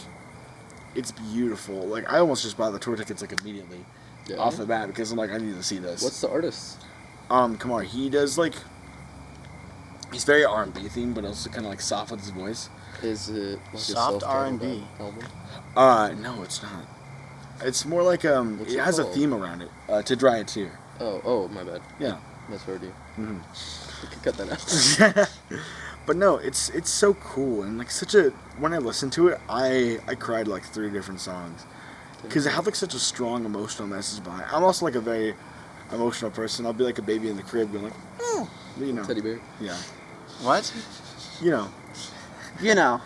Speaker 4: it's beautiful. Like I almost just bought the tour tickets like immediately
Speaker 2: Yeah.
Speaker 4: off the bat, because I'm like, I need to see this.
Speaker 2: What's the artist?
Speaker 4: Kamari, he does like, he's very R&B themed, but also kind of like soft with his voice.
Speaker 2: Is it like
Speaker 1: Soft
Speaker 2: a
Speaker 1: R&B.
Speaker 2: album?
Speaker 4: No, it's not. It's more like
Speaker 2: What's
Speaker 4: it
Speaker 2: it
Speaker 4: has a
Speaker 2: called?
Speaker 4: theme around it. To Dry a Tear.
Speaker 2: Oh, my bad.
Speaker 4: Yeah.
Speaker 2: Misheard you.
Speaker 4: Mhm.
Speaker 2: You can cut that out.
Speaker 4: But no, it's so cool, and like when I listened to it, I cried like 3 different songs, because it had like such a strong emotional message behind it. I'm also like a very emotional person. I'll be like a baby in the crib going like, oh, you know.
Speaker 2: Teddy bear.
Speaker 4: Yeah,
Speaker 1: What?
Speaker 4: you know.
Speaker 3: You know.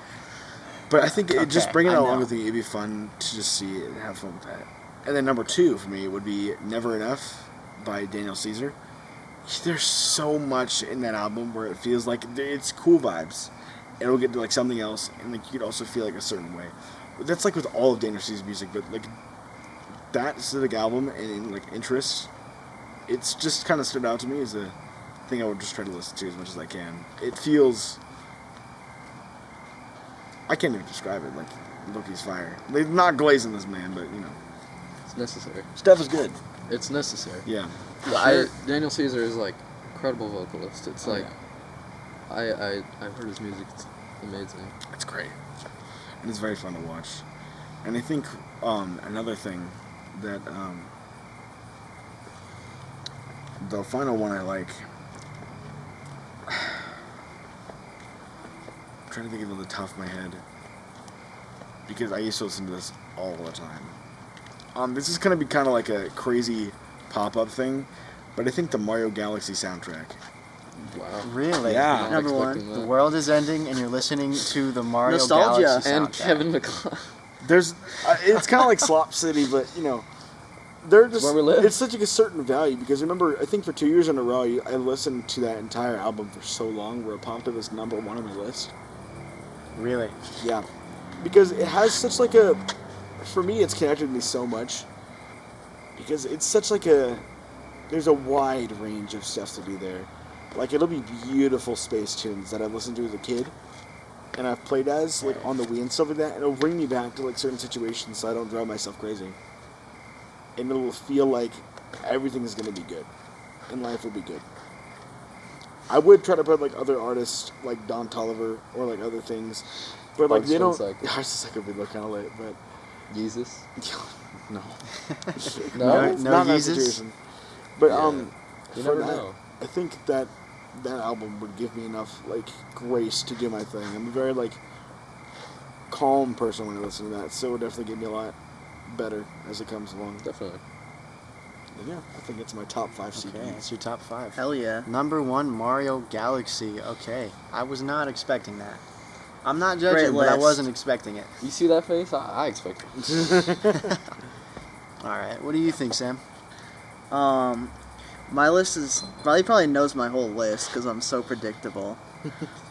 Speaker 4: But I think just
Speaker 1: Okay,
Speaker 4: bringing it
Speaker 1: I
Speaker 4: along
Speaker 1: know.
Speaker 4: with me, it'd be fun to just see it and have fun with that. And then number 2 for me would be Never Enough by Daniel Caesar. There's so much in that album where it feels like it's cool vibes, and it'll get to like something else, and like you could also feel like a certain way. But that's like with all of Daniel Caesar's music, but like that specific album and like interest, it's just kind of stood out to me as a thing I would just try to listen to as much as I can. It feels, I can't even describe it. Like Loki's fire. They're not glazing this man, but you know,
Speaker 2: It's necessary.
Speaker 4: stuff is good.
Speaker 2: It's necessary.
Speaker 4: Yeah.
Speaker 2: Daniel Caesar is like incredible vocalist. It's
Speaker 4: Oh,
Speaker 2: like I've heard his music. It's amazing.
Speaker 4: It's great. And it's very fun to watch. And I think another thing that the final one I like, I'm trying to think of it on the top of my head, because I used to listen to this all the time. This is going to be kind of like a crazy pop-up thing, but I think the Mario Galaxy soundtrack.
Speaker 2: Wow.
Speaker 1: Really?
Speaker 4: Yeah.
Speaker 2: Not
Speaker 3: Number
Speaker 2: expecting
Speaker 3: one.
Speaker 1: The
Speaker 2: that.
Speaker 1: world is ending, and you're listening to the Mario
Speaker 3: Nostalgia.
Speaker 1: Galaxy
Speaker 2: And
Speaker 1: soundtrack.
Speaker 2: Kevin McCloud.
Speaker 4: There's, it's kind of like Slop City, but you know, they're just.
Speaker 2: Where we live.
Speaker 4: It's such like a certain value, because remember, I think for 2 years in a row, I listened to that entire album for so long, where it popped up as number 1 on my list.
Speaker 1: Really?
Speaker 4: Yeah, because it has such like a. For me, it's connected me so much, because it's such like a. There's a wide range of stuff to be there. Like it'll be beautiful space tunes that I listened to as a kid, and I've played as like on the Wii and stuff like that, and it'll bring me back to like certain situations so I don't drive myself crazy. And it'll feel like everything is gonna be good, and life will be good. I would try to put like other artists like Don Toliver or like other things, but like
Speaker 2: Bugs
Speaker 4: they don't.
Speaker 2: Fun Cycle.
Speaker 4: I was just like, it'd be kind of late, but
Speaker 2: Jesus.
Speaker 4: no,
Speaker 2: No?
Speaker 4: it's
Speaker 1: No
Speaker 4: not that
Speaker 1: Yeezus?
Speaker 4: situation. But
Speaker 2: Yeah.
Speaker 4: for
Speaker 2: You never
Speaker 4: that,
Speaker 2: know.
Speaker 4: I think that album would give me enough like grace to do my thing. I'm a very like calm person when I listen to that, so it would definitely get me a lot better as it comes along.
Speaker 2: Definitely.
Speaker 4: And yeah, I think it's my top 5 CDs.
Speaker 1: Okay, it's your top 5.
Speaker 3: Hell yeah.
Speaker 1: Number 1, Mario Galaxy. Okay, I was not expecting that. I'm not
Speaker 3: Great
Speaker 1: judging, but I
Speaker 3: list.
Speaker 1: wasn't expecting it.
Speaker 2: You see that face? I expect it.
Speaker 1: All right, what do you think, Sam?
Speaker 3: My list is probably knows my whole list because I'm so predictable.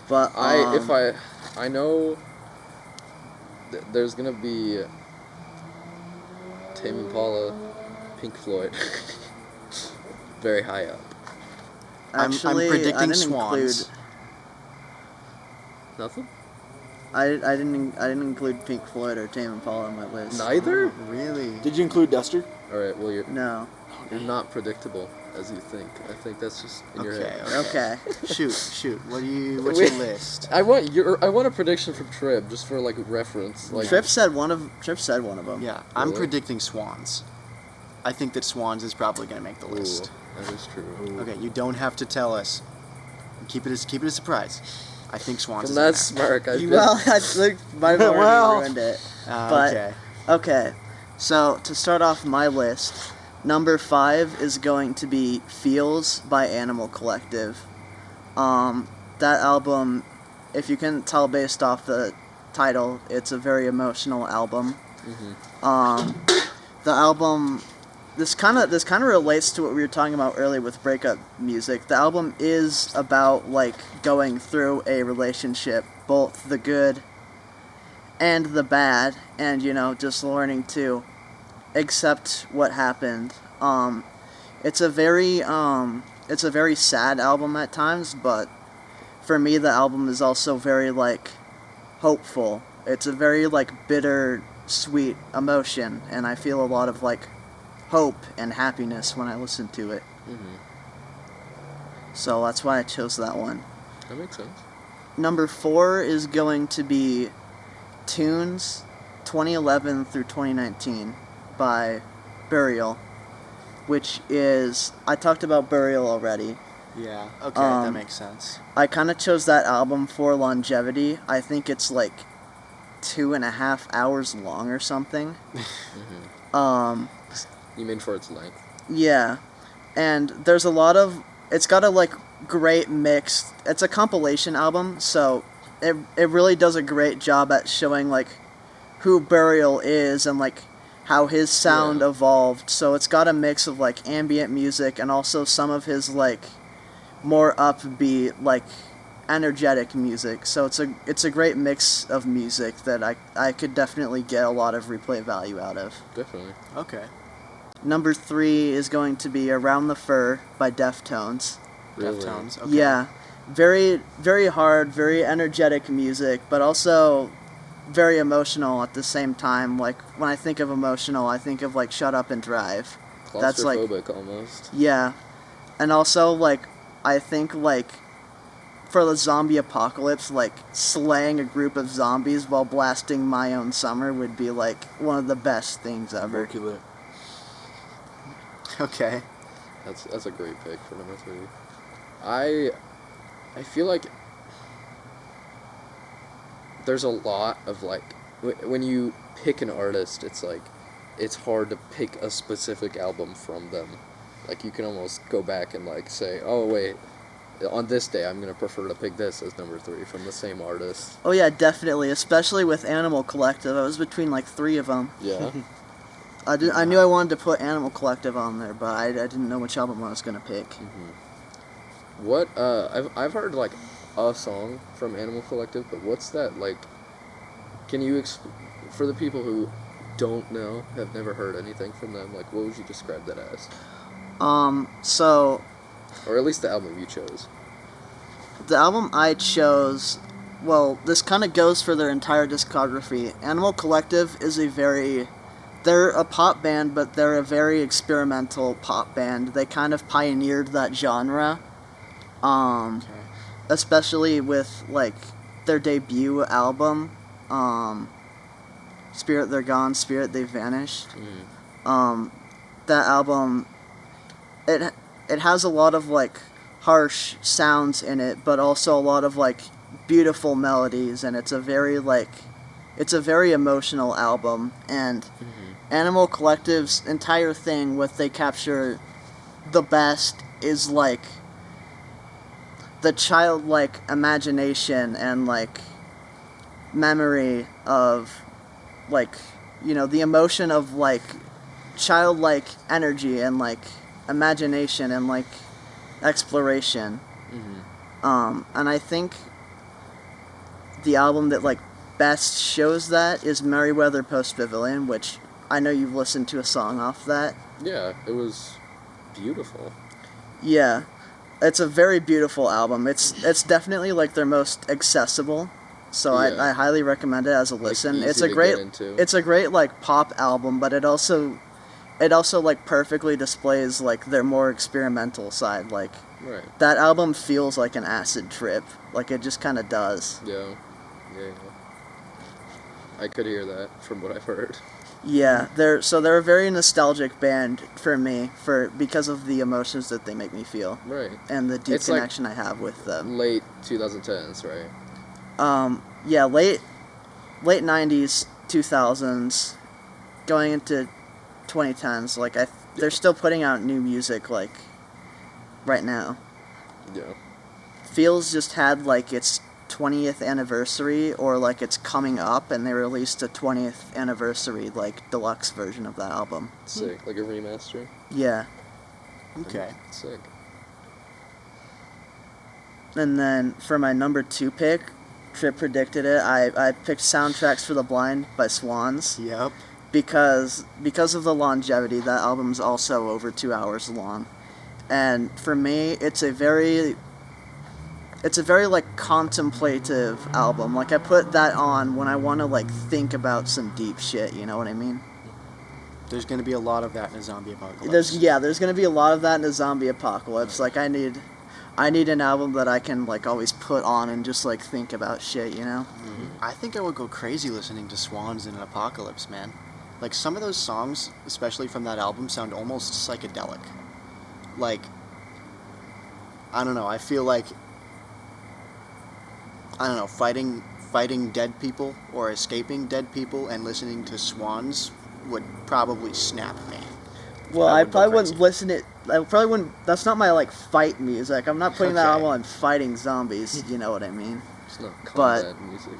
Speaker 3: But
Speaker 2: I know there's gonna be Tame Impala, Pink Floyd, very high up.
Speaker 3: Actually,
Speaker 1: I'm predicting
Speaker 3: I didn't
Speaker 1: Swans.
Speaker 3: include.
Speaker 2: Nothing.
Speaker 3: I didn't include Pink Floyd or Tame Impala on my list.
Speaker 2: Neither.
Speaker 1: Oh, really?
Speaker 4: Did you include Duster?
Speaker 2: All right. Well,
Speaker 3: No.
Speaker 2: you're not predictable as you think. I think that's just in your
Speaker 1: Okay.
Speaker 2: head.
Speaker 3: Okay.
Speaker 1: Shoot. What's your
Speaker 2: Wait.
Speaker 1: list?
Speaker 2: I want a prediction from Trib just for like reference. Like
Speaker 3: Tripp said one of them.
Speaker 1: Yeah, I'm
Speaker 2: Really?
Speaker 1: predicting Swans. I think that Swans is probably going to make the
Speaker 2: Ooh,
Speaker 1: list.
Speaker 2: that is true.
Speaker 1: Okay, you don't have to tell us. Keep it a surprise. I think Swans
Speaker 2: From
Speaker 1: is
Speaker 2: that
Speaker 1: in
Speaker 2: smirk, I
Speaker 3: Well, I think might have already
Speaker 4: Well.
Speaker 3: ruined it.
Speaker 1: there.
Speaker 3: but-
Speaker 1: Okay.
Speaker 3: Okay, so to start off my list, number 5 is going to be "Feels" by Animal Collective. That album, if you can tell based off the title, it's a very emotional album. The album, this kind of relates to what we were talking about earlier with breakup music. The album is about like going through a relationship, both the good and the bad, and just learning to accept what happened. It's a very sad album at times, but for me the album is also very like hopeful. It's a very like bitter sweet emotion, and I feel a lot of like hope and happiness when I listen to it. So that's why I chose that one.
Speaker 2: That makes sense.
Speaker 3: Number 4 is going to be Tunes 2011 through 2019 by Burial, which is, I talked about Burial already.
Speaker 1: Yeah. Okay, that makes sense.
Speaker 3: I kind of chose that album for longevity. I think it's like 2.5 hours long or something.
Speaker 2: You mean for its length?
Speaker 3: Yeah, and there's a lot of, it's got a like great mix. It's a compilation album, so it really does a great job at showing like who Burial is and like how his sound evolved. So it's got a mix of like ambient music and also some of his like more upbeat, like energetic music. So it's a great mix of music that I could definitely get a lot of replay value out of.
Speaker 2: Definitely.
Speaker 1: Okay.
Speaker 3: Number 3 is going to be Around the Fur by Deftones.
Speaker 2: Really?
Speaker 1: Deftones. Okay.
Speaker 3: Yeah, very, very hard, very energetic music, but also very emotional at the same time. Like, when I think of emotional, I think of, like, Shut Up and Drive. That's, like-
Speaker 2: Claustrophobic almost.
Speaker 3: Yeah, and also, like, I think, like, for the zombie apocalypse, like, slaying a group of zombies while blasting My Own Summer would be, like, one of the best things ever.
Speaker 4: Lit.
Speaker 1: Okay.
Speaker 2: That's a great pick for number 3. I feel like there's a lot of like when you pick an artist, it's like it's hard to pick a specific album from them. Like you can almost go back and like say, oh wait, on this day I'm gonna prefer to pick this as number 3 from the same artist.
Speaker 3: Oh yeah, definitely, especially with Animal Collective. I was between, like, 3 of them.
Speaker 2: Yeah.
Speaker 3: I knew I wanted to put Animal Collective on there, but I didn't know which album I was gonna pick.
Speaker 2: What I've heard like a song from Animal Collective, but what's that like? Can you for the people who don't know, have never heard anything from them, like what would you describe that as?
Speaker 3: So
Speaker 2: Or at least the album you chose.
Speaker 3: the album I chose, well, this kind of goes for their entire discography. Animal Collective is they're a pop band, but they're a very experimental pop band. They kind of pioneered that genre.
Speaker 1: Okay.
Speaker 3: Especially with like their debut album, Spirit They're Gone, Spirit They Vanished. That album, it has a lot of like harsh sounds in it, but also a lot of like beautiful melodies, and it's a very emotional album. And Animal Collective's entire thing, what they capture the best is like the childlike imagination and like memory of like the emotion of like childlike energy and like imagination and like exploration. And I think the album that like best shows that is Merryweather Post Pavilion, which I know you've listened to a song off that.
Speaker 2: Yeah, it was beautiful.
Speaker 3: Yeah, it's a very beautiful album. It's definitely like their most accessible, so
Speaker 2: Yeah.
Speaker 3: I highly recommend it as a listen.
Speaker 2: easy
Speaker 3: It's
Speaker 2: to
Speaker 3: a
Speaker 2: get
Speaker 3: great
Speaker 2: into.
Speaker 3: it's a great like pop album, but it also like perfectly displays like their more experimental side. Like
Speaker 2: Right.
Speaker 3: that album feels like an acid trip. Like it just kind of does.
Speaker 2: Yeah. Yeah. I could hear that from what I've heard.
Speaker 3: Yeah, they're a very nostalgic band for me because of the emotions that they make me feel
Speaker 2: Right.
Speaker 3: and the deep
Speaker 2: It's like
Speaker 3: connection I have with them.
Speaker 2: Late 2010s, right?
Speaker 3: Yeah, late 90s, 2000s, going into 2010s. Like they're still putting out new music like right now.
Speaker 2: Yeah.
Speaker 3: Feels just had like its 20th anniversary, or like it's coming up, and they released a 20th anniversary like deluxe version of that album.
Speaker 2: Sick. Like a remaster.
Speaker 3: Yeah.
Speaker 1: Okay.
Speaker 2: Sick.
Speaker 3: And then for my number 2 pick, Trip predicted it. I picked Soundtracks for the Blind by Swans
Speaker 1: Yep.
Speaker 3: because of the longevity. That album's also over 2 hours long, and for me, it's a very like contemplative album. Like I put that on when I want to like think about some deep shit. You know what I mean?
Speaker 1: There's going to be a lot of that in a zombie apocalypse.
Speaker 3: There's gonna be a lot of that in a zombie apocalypse. Like I need an album that I can like always put on and just like think about shit. You know?
Speaker 1: I think I would go crazy listening to Swans in an apocalypse, man. Like some of those songs, especially from that album, sound almost psychedelic. Like, I don't know. I feel like, I don't know, fighting dead people or escaping dead people and listening to Swans would probably snap me.
Speaker 3: Well,
Speaker 1: I
Speaker 3: I
Speaker 1: would go
Speaker 3: probably wouldn't
Speaker 1: crazy.
Speaker 3: listen it. I probably wouldn't. That's not my like fight music. I'm not putting that on
Speaker 1: Okay.
Speaker 3: while I'm fighting zombies. You know what I mean?
Speaker 2: It's not
Speaker 3: But-
Speaker 2: combat music.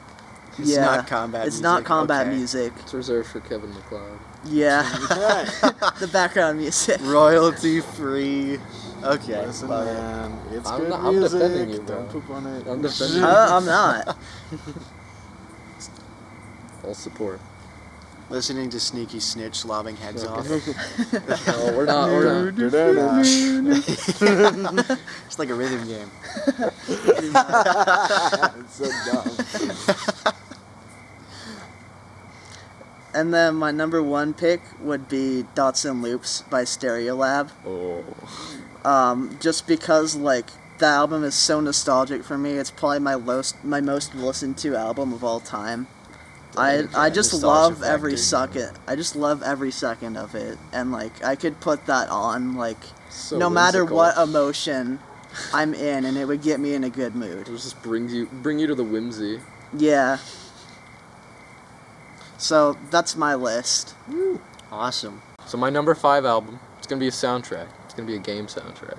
Speaker 1: It's
Speaker 3: yeah,
Speaker 1: not combat
Speaker 3: it's
Speaker 1: music.
Speaker 3: not combat
Speaker 1: okay.
Speaker 3: music.
Speaker 2: It's reserved for Kevin MacLeod.
Speaker 3: Yeah, the background music.
Speaker 1: Royalty free. Okay.
Speaker 4: Listen,
Speaker 1: love it.
Speaker 4: man, it's
Speaker 2: I'm
Speaker 4: good
Speaker 2: not- I'm
Speaker 4: music.
Speaker 2: defending you, bro.
Speaker 4: Don't poop on it.
Speaker 2: I'm defending you.
Speaker 3: I'm not.
Speaker 2: All support.
Speaker 1: Listening to Sneaky Snitch lobbing heads off.
Speaker 2: Oh, we're not.
Speaker 1: It's like a rhythm game.
Speaker 4: It's so dumb.
Speaker 3: And then my number 1 pick would be Dots and Loops by Stereolab.
Speaker 2: Oh.
Speaker 3: Just because like the album is so nostalgic for me. It's probably my most listened to album of all time. I just
Speaker 1: Nostalgia
Speaker 3: love every
Speaker 1: factor.
Speaker 3: second. I just love every second of it, and like I could put that on like
Speaker 2: So
Speaker 3: no matter
Speaker 2: whimsical.
Speaker 3: what emotion I'm in, and it would get me in a good mood.
Speaker 2: It just bring you to the whimsy.
Speaker 3: Yeah. So that's my list.
Speaker 1: Awesome.
Speaker 2: So my number 5 album, it's gonna be a soundtrack. It's gonna be a game soundtrack.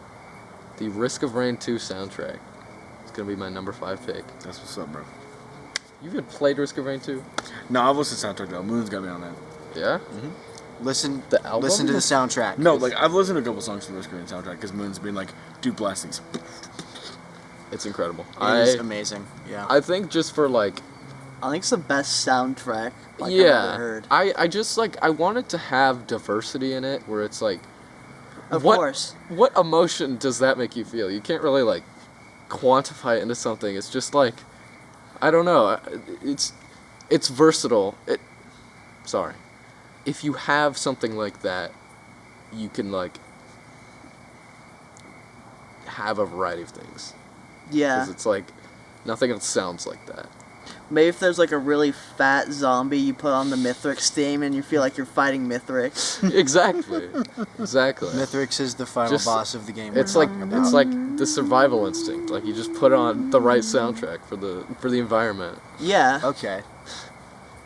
Speaker 2: The Risk of Rain 2 soundtrack. It's gonna be my number 5 pick.
Speaker 4: That's what's up, bro.
Speaker 2: You even played Risk of Rain 2?
Speaker 4: No, I've listened to soundtrack though. Moon's got me on that.
Speaker 2: Yeah?
Speaker 1: Listen.
Speaker 2: The album?
Speaker 1: Listen to the soundtrack.
Speaker 4: No, like I've listened to a couple songs from the Screen soundtrack because Moon's been like, dude, blast these.
Speaker 2: It's incredible.
Speaker 1: It is amazing. Yeah.
Speaker 2: I think just for like,
Speaker 3: I think it's the best soundtrack I've
Speaker 2: yeah,
Speaker 3: ever heard.
Speaker 2: I just like, I wanted to have diversity in it where it's like,
Speaker 3: Of
Speaker 2: what,
Speaker 3: course.
Speaker 2: what emotion does that make you feel? You can't really like quantify it into something. It's just like, I don't know. It's versatile. Sorry. If you have something like that, you can like have a variety of things.
Speaker 3: Yeah.
Speaker 2: Because it's like, nothing else sounds like that.
Speaker 3: Maybe if there's like a really fat zombie, you put on the Mithrix theme and you feel like you're fighting Mithrix.
Speaker 2: Exactly. Exactly.
Speaker 1: Mithrix is the final
Speaker 2: Just-
Speaker 1: boss of the game.
Speaker 2: It's
Speaker 1: we're
Speaker 2: like
Speaker 1: talking about.
Speaker 2: it's like the survival instinct. Like you just put on the right soundtrack for the environment,
Speaker 3: Yeah,
Speaker 1: Okay.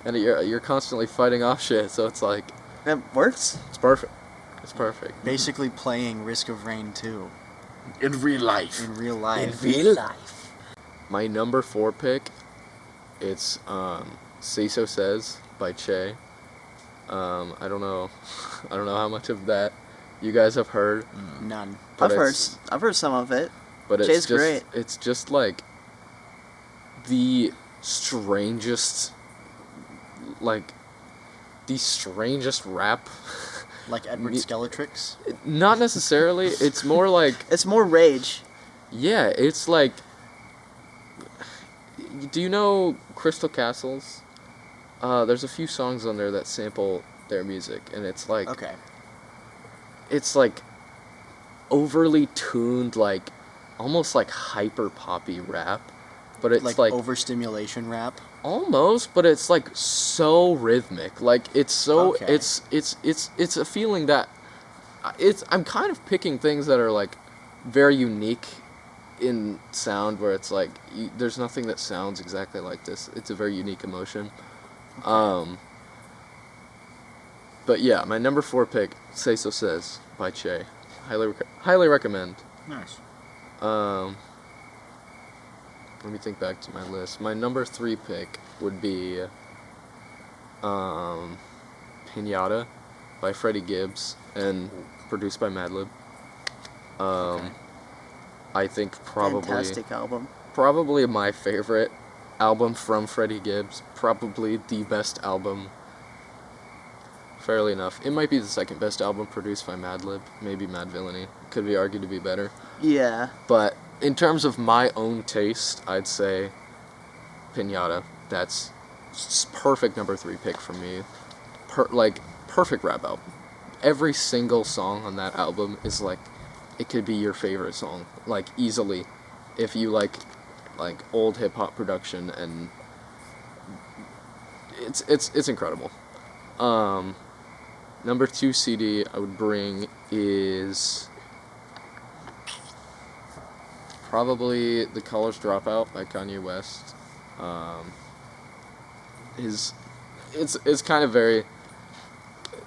Speaker 2: and you're constantly fighting off shit. So it's like
Speaker 3: it works.
Speaker 2: it's perfect. It's perfect.
Speaker 1: Basically playing Risk of Rain 2
Speaker 4: In real life.
Speaker 1: in real life.
Speaker 3: real life.
Speaker 2: My number 4 pick, it's Say So Says by Che. I don't know how much of that you guys have heard.
Speaker 1: None.
Speaker 2: But
Speaker 3: I've
Speaker 2: it's-
Speaker 3: heard some of it.
Speaker 2: But it's
Speaker 3: Che's
Speaker 2: just
Speaker 3: great.
Speaker 2: it's just like the strangest like the strangest rap.
Speaker 1: Like Edward Skeletrix.
Speaker 2: Not necessarily. It's more like,
Speaker 3: It's more rage.
Speaker 2: yeah, it's like, do you know Crystal Castles? There's a few songs on there that sample their music, and it's like,
Speaker 1: Okay.
Speaker 2: it's like overly tuned, like almost like hyper poppy rap, but it's like
Speaker 1: overstimulation rap.
Speaker 2: almost, but it's like so rhythmic. Like it's so
Speaker 1: Okay.
Speaker 2: it's a feeling that I'm kind of picking things that are like very unique in sound, where it's like there's nothing that sounds exactly like this. It's a very unique emotion. But yeah, my number 4 pick, Say So Says by Che. Highly recommend.
Speaker 4: Nice.
Speaker 2: Let me think back to my list. My number 3 pick would be Pinata by Freddie Gibbs and produced by Madlib.
Speaker 1: Okay.
Speaker 2: I think
Speaker 3: Fantastic album.
Speaker 2: probably my favorite album from Freddie Gibbs. Probably the best album. Fairly enough. It might be the second best album produced by Madlib. Maybe Mad Villainy. Could be argued to be better.
Speaker 3: Yeah.
Speaker 2: But in terms of my own taste, I'd say Pinata. That's perfect number 3 pick for me. Perfect rap album. Every single song on that album is like, it could be your favorite song, like easily, if you like old hip hop production, and it's incredible. Number 2 CD I would bring is probably The College Dropout by Kanye West. It's kind of very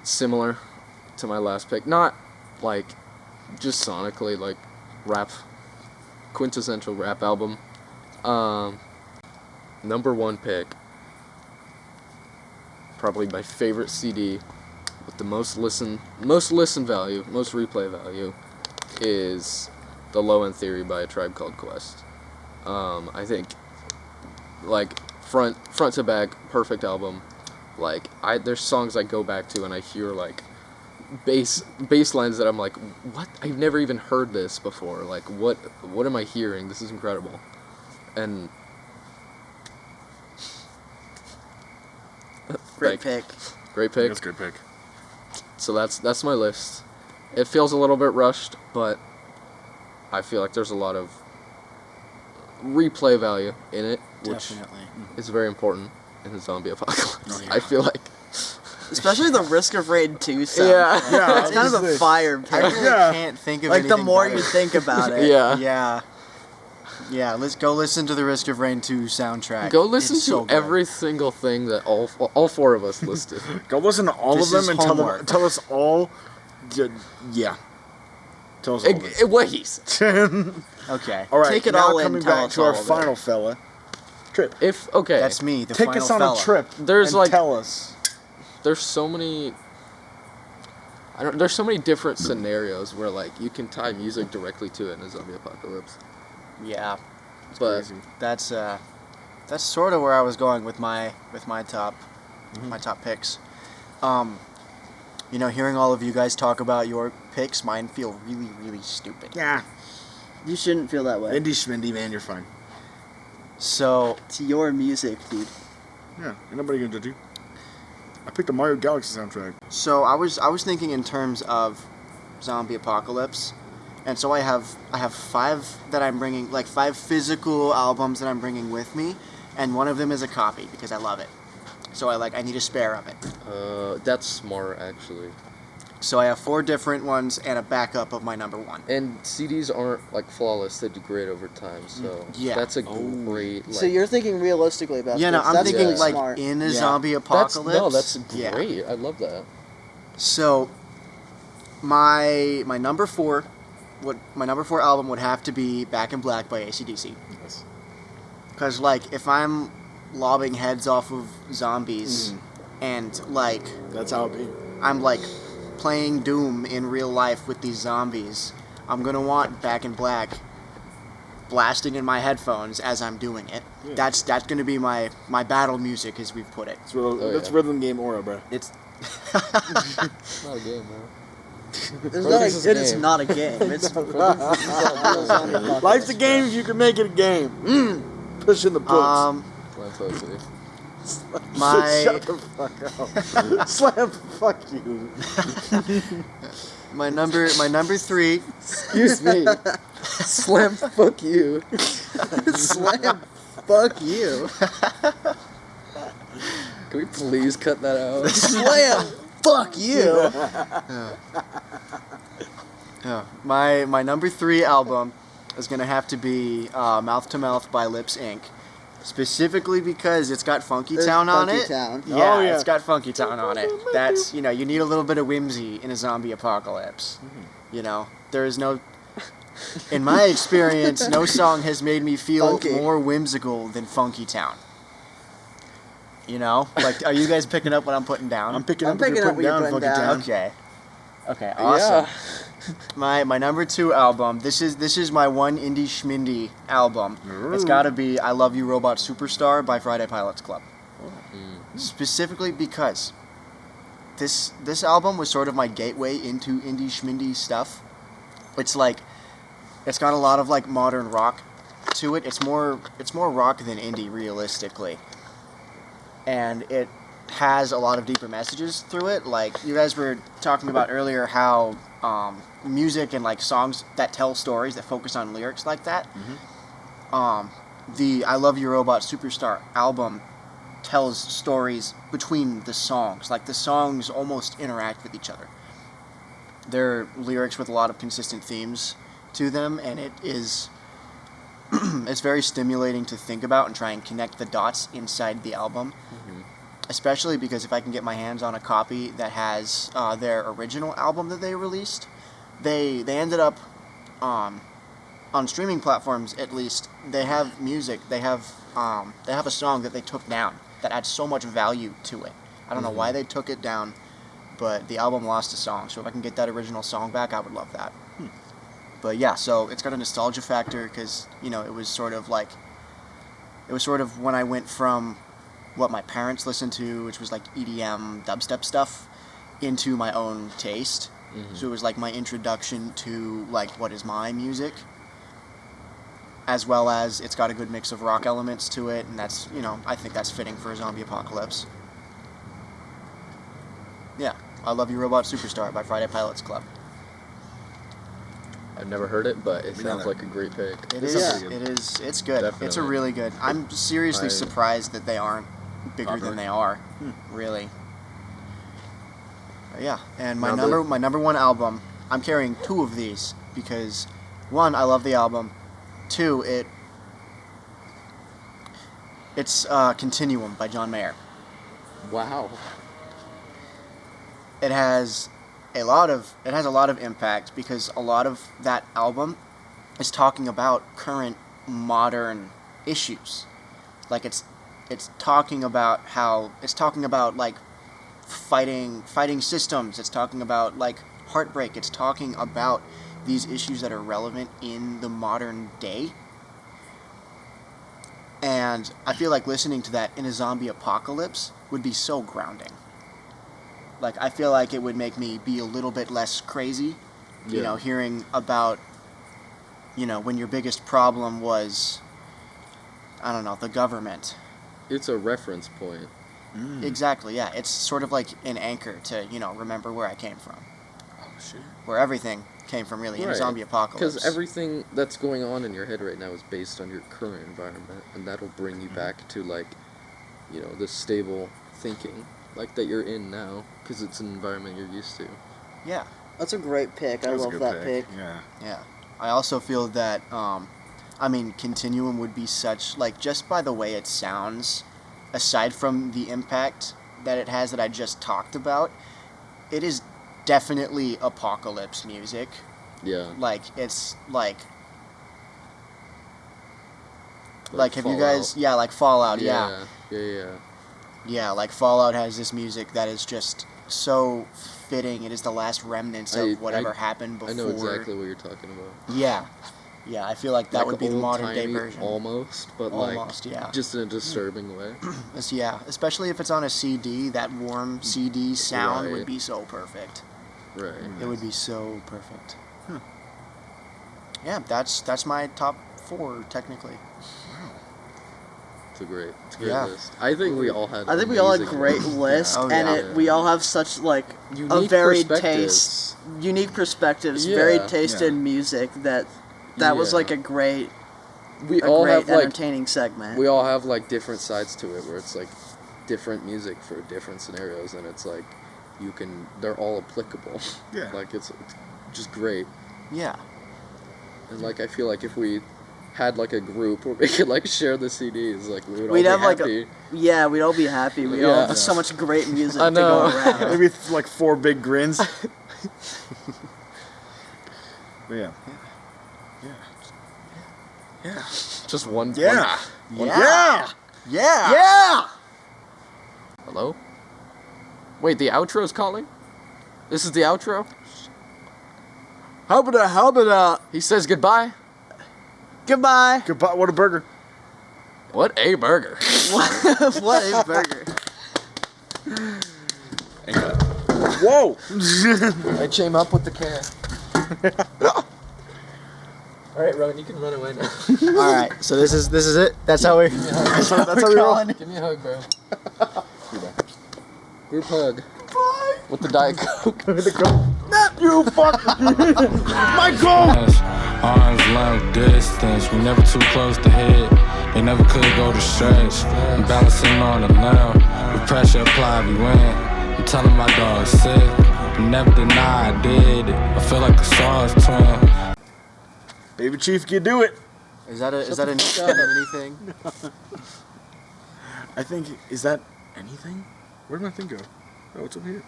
Speaker 2: similar to my last pick. Not like just sonically, like rap, quintessential rap album. Number 1 pick, probably my favorite CD with the most listen value, most replay value, is The Low End Theory by A Tribe Called Quest. I think, like, front to back, perfect album. Like, there's songs I go back to and I hear like bass lines that I'm like, what? I've never even heard this before. Like, what am I hearing? This is incredible. And
Speaker 3: Great pick.
Speaker 2: Great pick.
Speaker 4: That's a good pick.
Speaker 2: So that's my list. It feels a little bit rushed, but I feel like there's a lot of replay value in it, which
Speaker 1: Definitely.
Speaker 2: is very important in the zombie apocalypse.
Speaker 4: Oh, yeah.
Speaker 2: I feel like.
Speaker 3: Especially the Risk of Rain 2 sound.
Speaker 2: Yeah.
Speaker 4: Yeah,
Speaker 3: It's kind of a
Speaker 4: obviously.
Speaker 3: fire
Speaker 1: I
Speaker 3: pick.
Speaker 1: really
Speaker 4: Yeah.
Speaker 1: can't think of
Speaker 3: Like, the
Speaker 1: anything
Speaker 3: more
Speaker 1: better.
Speaker 3: you think about it.
Speaker 2: Yeah.
Speaker 1: Yeah, let's go listen to the Risk of Rain 2 soundtrack.
Speaker 2: Go listen
Speaker 1: It's
Speaker 2: to
Speaker 1: so good.
Speaker 2: every single thing that all 4 of us listed.
Speaker 4: Go listen to all
Speaker 1: This
Speaker 4: of
Speaker 1: is
Speaker 4: them and
Speaker 1: homework.
Speaker 4: tell us all. Yeah. Tell us all. of it.
Speaker 2: What he said.
Speaker 1: Okay.
Speaker 4: All right.
Speaker 3: Take it
Speaker 4: now
Speaker 3: all in,
Speaker 4: coming
Speaker 3: tell
Speaker 4: back
Speaker 3: us
Speaker 4: to our
Speaker 3: all of it.
Speaker 4: final fella. Trip.
Speaker 2: If okay,
Speaker 1: That's me, the
Speaker 4: Take
Speaker 1: final
Speaker 4: us on
Speaker 1: fella.
Speaker 4: a trip.
Speaker 2: There's
Speaker 4: and
Speaker 2: like-
Speaker 4: tell us.
Speaker 2: there's so many. There's so many different scenarios where like you can tie music directly to it in a zombie apocalypse.
Speaker 1: Yeah,
Speaker 2: But
Speaker 4: Crazy.
Speaker 1: that's sort of where I was going with my top picks. Hearing all of you guys talk about your picks, mine feel really, really stupid.
Speaker 4: Yeah.
Speaker 3: You shouldn't feel that way.
Speaker 4: Indy Schmindy, man, you're fine.
Speaker 1: So
Speaker 3: It's your music, dude.
Speaker 4: Yeah. Ain't nobody gonna judge you. I picked the Mario Galaxy soundtrack.
Speaker 1: So I was thinking in terms of zombie apocalypse, and so I have 5 that I'm bringing, like 5 physical albums that I'm bringing with me, and one of them is a copy because I love it. So I need a spare of it.
Speaker 2: that's smart actually.
Speaker 1: So I have 4 different ones and a backup of my number 1.
Speaker 2: And CDs aren't like flawless; they degrade over time. So
Speaker 1: Yeah.
Speaker 2: that's a great. Like,
Speaker 3: So you're thinking realistically about
Speaker 1: Yeah,
Speaker 3: this.
Speaker 1: no, I'm
Speaker 3: That's
Speaker 1: thinking
Speaker 3: really
Speaker 1: like
Speaker 3: smart.
Speaker 1: in a
Speaker 4: Yeah.
Speaker 1: zombie
Speaker 2: that's
Speaker 1: apocalypse.
Speaker 2: that's great. I love that.
Speaker 1: So my number 4 album would have to be Back in Black by AC/DC.
Speaker 4: Yes.
Speaker 1: Because, like, if I'm lobbing heads off of zombies and, like,
Speaker 4: That's how it be.
Speaker 1: I'm, like, playing Doom in real life with these zombies, I'm going to want Back in Black blasting in my headphones as I'm doing it.
Speaker 4: Yeah.
Speaker 1: That's gonna be my battle music, as we've put it.
Speaker 4: That's rhythm game aura, bro.
Speaker 1: It's
Speaker 2: It's not a game, man.
Speaker 3: It's not a game. It's
Speaker 4: Life's a game if you can make it a game. Pushing the books.
Speaker 2: Slam poetry.
Speaker 4: Shut the fuck up. Slam, fuck you.
Speaker 1: my number 3.
Speaker 2: Excuse me. Slam, fuck you.
Speaker 3: Slam. Fuck you.
Speaker 2: Can we please cut that out?
Speaker 3: Slam. Fuck you.
Speaker 1: My number 3 album is gonna have to be Mouth to Mouth by Lips Inc. Specifically because it's got Funky Town on
Speaker 3: Funky
Speaker 1: it.
Speaker 3: Town.
Speaker 1: Yeah,
Speaker 4: Oh, yeah.
Speaker 1: it's got Funky Town on it. That's, you need a little bit of whimsy in a zombie apocalypse. There is no, in my experience, no song has made me feel
Speaker 3: Funky.
Speaker 1: more whimsical than Funky Town. Like, are you guys picking up what I'm putting down?
Speaker 4: I'm picking
Speaker 3: I'm
Speaker 4: up what
Speaker 3: picking
Speaker 4: you're
Speaker 3: up
Speaker 4: putting
Speaker 3: what
Speaker 4: down,
Speaker 3: you're
Speaker 4: fucking
Speaker 3: putting
Speaker 4: town.
Speaker 1: Okay, awesome.
Speaker 2: Yeah.
Speaker 1: My number 2 album. This is my one indie schmindy album. It's got to be I Love You Robot Superstar by Friday Pilots Club. Specifically because this album was sort of my gateway into indie schmindy stuff. It's got a lot of like modern rock to it. It's more rock than indie realistically. And it has a lot of deeper messages through it. Like you guys were talking about earlier how music and like songs that tell stories that focus on lyrics like that. The I Love You Robot Superstar album tells stories between the songs. Like the songs almost interact with each other. They're lyrics with a lot of consistent themes to them, and it is it's very stimulating to think about and try and connect the dots inside the album. Especially because if I can get my hands on a copy that has their original album that they released, they ended up on streaming platforms at least. They have music. They have a song that they took down that adds so much value to it. I don't know why they took it down, but the album lost a song. So if I can get that original song back, I would love that. But yeah, so it's got a nostalgia factor because it was sort of when I went from what my parents listened to, which was like EDM, dubstep stuff, into my own taste. So it was like my introduction to like what is my music, as well as it's got a good mix of rock elements to it, and that's I think that's fitting for a zombie apocalypse. Yeah, I Love You Robot Superstar by Friday Pilots Club.
Speaker 2: I've never heard it, but it
Speaker 4: Me
Speaker 2: sounds
Speaker 4: neither.
Speaker 2: like a great pick.
Speaker 1: It is. It is. It's good. It's a
Speaker 2: Definitely.
Speaker 1: really good. I'm seriously surprised that they aren't bigger
Speaker 4: Popular.
Speaker 1: than they are. Really. Yeah, and my
Speaker 2: Now
Speaker 1: my number 1 album. I'm carrying 2 of these because 1, I love the album. 2, it's Continuum by John Mayer.
Speaker 2: Wow.
Speaker 1: It has a lot of impact because a lot of that album is talking about current modern issues. Like it's talking about like fighting systems. It's talking about like heartbreak. It's talking about these issues that are relevant in the modern day. And I feel like listening to that in a zombie apocalypse would be so grounding. Like, I feel like it would make me be a little bit less crazy, hearing about, when your biggest problem was, I don't know, the government.
Speaker 2: It's a reference point.
Speaker 1: Exactly, yeah. It's sort of like an anchor to, remember where I came from.
Speaker 4: Oh, shit.
Speaker 1: Where everything came from, really, in a zombie apocalypse.
Speaker 2: Because everything that's going on in your head right now is based on your current environment, and that'll bring you back to, like, the stable thinking, like, that you're in now, because it's an environment you're used to.
Speaker 1: Yeah.
Speaker 3: That's a great pick. I
Speaker 4: was a
Speaker 3: love
Speaker 4: good
Speaker 3: that pick.
Speaker 4: Yeah.
Speaker 1: Yeah. I also feel that, Continuum would be such, like, just by the way it sounds, aside from the impact that it has that I just talked about, it is definitely apocalypse music.
Speaker 2: Yeah.
Speaker 1: Like, it's, like have you
Speaker 2: Fallout.
Speaker 1: guys, like Fallout, yeah.
Speaker 2: Yeah.
Speaker 1: Yeah, like Fallout has this music that is just so fitting. It is the last remnants of whatever happened before.
Speaker 2: I know exactly what you're talking about.
Speaker 1: Yeah. Yeah, I feel like that
Speaker 2: Like
Speaker 1: would be the modern day
Speaker 2: old-timey
Speaker 1: version.
Speaker 2: almost, but
Speaker 1: Almost,
Speaker 2: like
Speaker 1: yeah.
Speaker 2: just in a disturbing way.
Speaker 1: Yeah, especially if it's on a CD, that warm CD sound
Speaker 2: Right.
Speaker 1: would be so perfect.
Speaker 2: Right.
Speaker 1: It would be so perfect. Yeah, that's my top 4 technically.
Speaker 2: It's a great
Speaker 1: Yeah.
Speaker 2: list. I think we all had.
Speaker 3: I think we all had
Speaker 2: amazing
Speaker 3: great
Speaker 2: lists.
Speaker 3: lists,
Speaker 1: Oh,
Speaker 3: and
Speaker 1: yeah.
Speaker 3: we all have such like a
Speaker 2: Unique
Speaker 3: varied
Speaker 2: perspectives.
Speaker 3: taste, unique perspectives,
Speaker 2: Yeah.
Speaker 3: varied taste
Speaker 4: Yeah.
Speaker 3: in music. That was
Speaker 2: Yeah.
Speaker 3: like a great
Speaker 2: We all have like
Speaker 3: entertaining segment.
Speaker 2: we all have like different sides to it, where it's like different music for different scenarios, and it's like they're all applicable.
Speaker 4: Yeah.
Speaker 2: Like it's just great,
Speaker 1: Yeah.
Speaker 2: and like I feel like if we had like a group where we could like share the CDs, like we would
Speaker 3: We'd
Speaker 2: all
Speaker 3: have
Speaker 2: be
Speaker 3: like
Speaker 2: happy.
Speaker 3: yeah, we'd all be happy. We'd all
Speaker 2: Yeah.
Speaker 3: have so much great music
Speaker 2: I
Speaker 3: to go
Speaker 2: know.
Speaker 3: around.
Speaker 4: Maybe like 4 big grins. But yeah. Yeah.
Speaker 2: Just one.
Speaker 4: Yeah.
Speaker 2: One,
Speaker 4: Yeah.
Speaker 1: Yeah.
Speaker 3: Yeah.
Speaker 2: Hello. Wait, the outro's calling. This is the outro.
Speaker 3: How about
Speaker 2: He says goodbye.
Speaker 3: goodbye.
Speaker 4: Goodbye. What a burger.
Speaker 2: What a burger.
Speaker 3: What a burger.
Speaker 4: Whoa.
Speaker 2: I came up with the can. All right, Rowan, you can run away now.
Speaker 1: All right. So this is it. That's how we.
Speaker 4: That's how we roll.
Speaker 2: Give me a hug, bro. Group hug. With the Diet Coke.
Speaker 4: You fuck. Michael.
Speaker 5: Arms length distance, we never too close to hit. They never could go to stretch. I'm balancing on the limb. With pressure applied, we win. I'm telling my dog sick. Never deny I did it. I feel like a SARS twin.
Speaker 4: Baby Chief, you do it.
Speaker 1: Is that a nickname or anything?
Speaker 4: I think, is that anything? Where did my thing go? Oh, it's over here.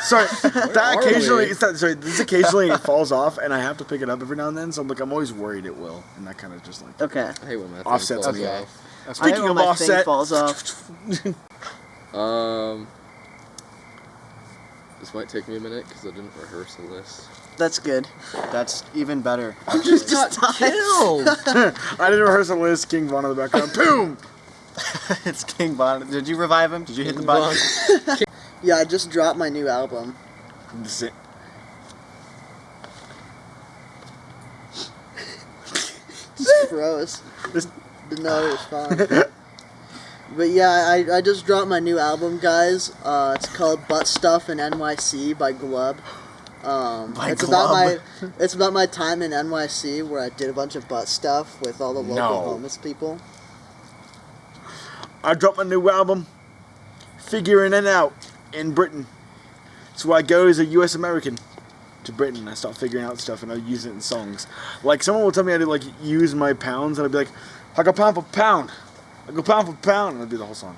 Speaker 4: Sorry, that
Speaker 2: are
Speaker 4: occasionally,
Speaker 2: we?
Speaker 4: this occasionally it falls off, and I have to pick it up every now and then. So I'm always worried it will, and that kind of just like
Speaker 3: Okay.
Speaker 2: I hate when that
Speaker 4: Offsets
Speaker 2: thing
Speaker 4: me.
Speaker 2: falls
Speaker 1: That's
Speaker 3: I hate
Speaker 4: Speaking
Speaker 3: when
Speaker 4: of
Speaker 3: my
Speaker 4: offset-
Speaker 3: thing falls off.
Speaker 2: off. This might take me a minute because I didn't rehearse the list.
Speaker 3: That's good.
Speaker 1: That's even better.
Speaker 2: Just got killed.
Speaker 4: I didn't rehearse a list. King Von in the background. Boom.
Speaker 1: It's King Von. Did you revive him? Did you hit the button?
Speaker 3: Yeah, I just dropped my new album.
Speaker 4: This is it.
Speaker 3: Just froze.
Speaker 4: This-
Speaker 3: Didn't know it was fun. But yeah, I just dropped my new album, guys. It's called Butt Stuff in NYC by Glub.
Speaker 1: By
Speaker 3: it's
Speaker 1: Glub?
Speaker 3: it's about my time in NYC where I did a bunch of butt stuff with all the local
Speaker 4: No.
Speaker 3: homeless people.
Speaker 4: I dropped my new album, Figuring It Out, in Britain. So I go as a U.S. American to Britain. I start figuring out stuff and I use it in songs. Like someone will tell me I to like use my pounds and I'd be like, I go pound for pound. I go pound for pound, and it'd be the whole song.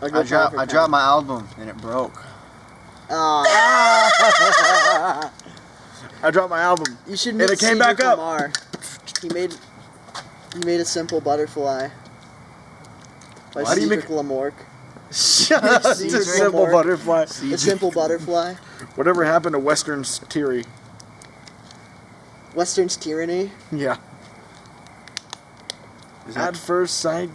Speaker 3: I'll go
Speaker 1: I
Speaker 3: pound for
Speaker 1: dropped
Speaker 3: pound.
Speaker 1: my album and it broke.
Speaker 3: Aw.
Speaker 4: I dropped my album.
Speaker 3: You should
Speaker 4: And
Speaker 3: meet
Speaker 4: it came
Speaker 3: Cedric
Speaker 4: back up.
Speaker 3: Lamar. He made a simple butterfly. By
Speaker 4: Why do you
Speaker 3: Cedric Lamorque.
Speaker 4: It's a
Speaker 3: Cedric
Speaker 4: simple
Speaker 3: Lamar.
Speaker 4: butterfly.
Speaker 3: A simple butterfly.
Speaker 4: Whatever happened to Western's Teary?
Speaker 3: Western's tyranny.
Speaker 4: Yeah.
Speaker 1: Is
Speaker 4: At
Speaker 1: that,
Speaker 4: first sight,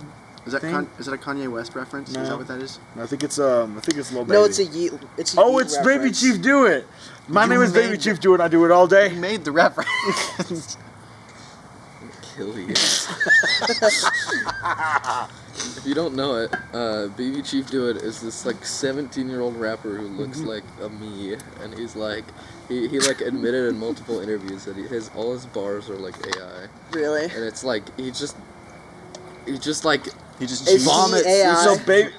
Speaker 1: is that,
Speaker 4: thing?
Speaker 1: is that a Kanye West reference?
Speaker 4: No.
Speaker 1: Is that what that is?
Speaker 4: I think it's Lil Baby.
Speaker 3: No, it's a Yeet. It's a
Speaker 4: Oh,
Speaker 3: Yeet
Speaker 4: it's
Speaker 3: reference.
Speaker 4: Baby Chief Do It. My
Speaker 1: You
Speaker 4: name is Baby
Speaker 1: made
Speaker 4: Chief Do It. I do it all day.
Speaker 1: You made the reference.
Speaker 2: Kill you. If you don't know it, Baby Chief Do It is this like 17-year-old rapper who looks like a me, and he's like, he like admitted in multiple interviews that all his bars are like AI,
Speaker 3: Really?
Speaker 2: and it's like he just like
Speaker 1: He just
Speaker 3: It's
Speaker 2: vomits.
Speaker 3: AI.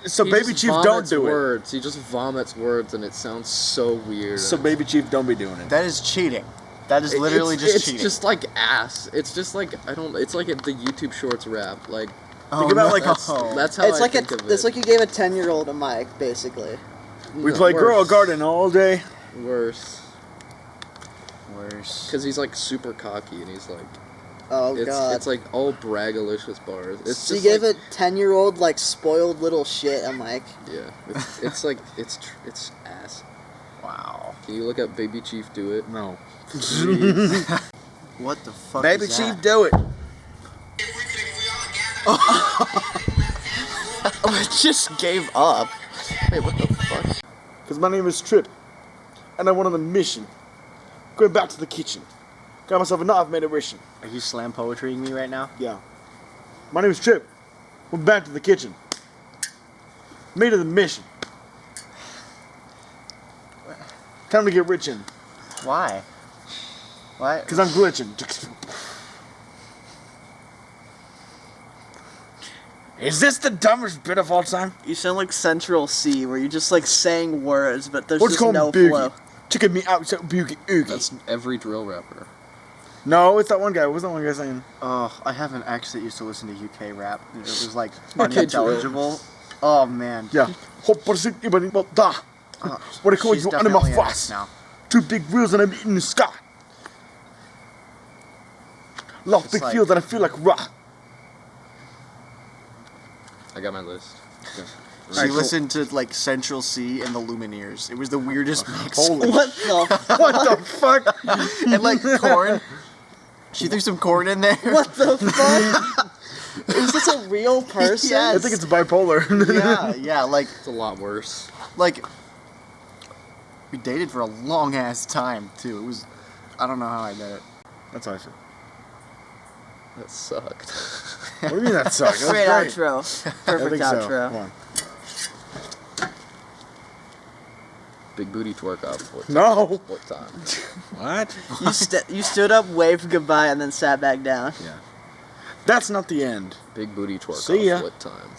Speaker 4: So Baby
Speaker 2: just
Speaker 4: Chief don't
Speaker 2: vomits
Speaker 4: do it.
Speaker 2: words. He just vomits words, and it sounds so weird.
Speaker 4: So Baby Chief don't be doing it.
Speaker 1: That is cheating. That is literally
Speaker 2: it's,
Speaker 1: just
Speaker 2: it's
Speaker 1: cheating.
Speaker 2: just like ass. It's just like it's like the YouTube Shorts rap. Like
Speaker 4: Think about, like,
Speaker 2: that's how
Speaker 3: It's
Speaker 2: I
Speaker 3: like
Speaker 2: think of it.
Speaker 3: it's like you gave a 10-year-old a mic, basically.
Speaker 4: We play Girl Garden all day.
Speaker 2: Worse.
Speaker 1: Worse.
Speaker 2: Because he's like super cocky and he's like,
Speaker 3: Oh
Speaker 2: it's
Speaker 3: god.
Speaker 2: like all braggalicious bars. It's
Speaker 3: So you
Speaker 2: just
Speaker 3: gave
Speaker 2: like,
Speaker 3: a 10-year-old like spoiled little shit a mic.
Speaker 2: yeah. It's like it's ass.
Speaker 1: Wow.
Speaker 2: Can you look up Baby Chief do it?
Speaker 4: No.
Speaker 1: What the fuck
Speaker 4: Baby
Speaker 1: is
Speaker 4: Chief,
Speaker 1: that?
Speaker 4: do it.
Speaker 1: I just gave up. Wait, what the fuck?
Speaker 4: Because my name is Trip, and I went on a mission. Going back to the kitchen. Got myself a knife, made a ration.
Speaker 1: Are you slam poetrying me right now?
Speaker 4: Yeah. My name is Trip. Went back to the kitchen. Made it the mission. Time to get rich in.
Speaker 1: Why? Why?
Speaker 4: Because I'm glitching. Is this the dumbest bit of all time?
Speaker 3: You sound like Central C, where you're just like saying words, but there's
Speaker 4: What's
Speaker 3: just
Speaker 4: called
Speaker 3: no
Speaker 4: boogie?
Speaker 3: flow.
Speaker 4: Checking me out, so boogie oogie.
Speaker 2: That's every drill rapper.
Speaker 4: No, it's that one guy. What was that one guy saying?
Speaker 1: Oh, I have an ex that used to listen to UK rap. It was like
Speaker 2: Okay,
Speaker 1: unintelligible. Oh man.
Speaker 4: Yeah. What do you call
Speaker 1: She's
Speaker 4: you under my
Speaker 1: definitely an ex
Speaker 4: face?
Speaker 1: now.
Speaker 4: 2 big wheels and I'm in the sky. Love
Speaker 1: It's
Speaker 4: big
Speaker 1: like-
Speaker 4: fields and I feel like rock.
Speaker 2: I got my list.
Speaker 1: She
Speaker 4: Alright, cool.
Speaker 1: listened to like Central C and the Lumineers. It was the weirdest mix.
Speaker 4: Holy
Speaker 3: What the?
Speaker 4: what the fuck?
Speaker 1: And like corn. She threw some corn in there.
Speaker 3: What the fuck? Is this a real person?
Speaker 1: Yes.
Speaker 4: I think it's bipolar.
Speaker 1: Yeah, like
Speaker 2: It's a lot worse.
Speaker 1: we dated for a long ass time too. It was, I don't know how I did it.
Speaker 4: That's how I feel.
Speaker 2: That sucked.
Speaker 4: What do you mean that sucks? That's
Speaker 3: Great
Speaker 4: great.
Speaker 3: outro.
Speaker 4: I
Speaker 3: Perfect
Speaker 4: think so.
Speaker 3: outro.
Speaker 4: Come on.
Speaker 2: Big booty twerk off.
Speaker 4: No.
Speaker 2: What time?
Speaker 4: What?
Speaker 3: You stood up, waved goodbye, and then sat back down.
Speaker 4: Yeah. That's not the end.
Speaker 2: Big booty twerk
Speaker 4: See ya.
Speaker 2: off. What time?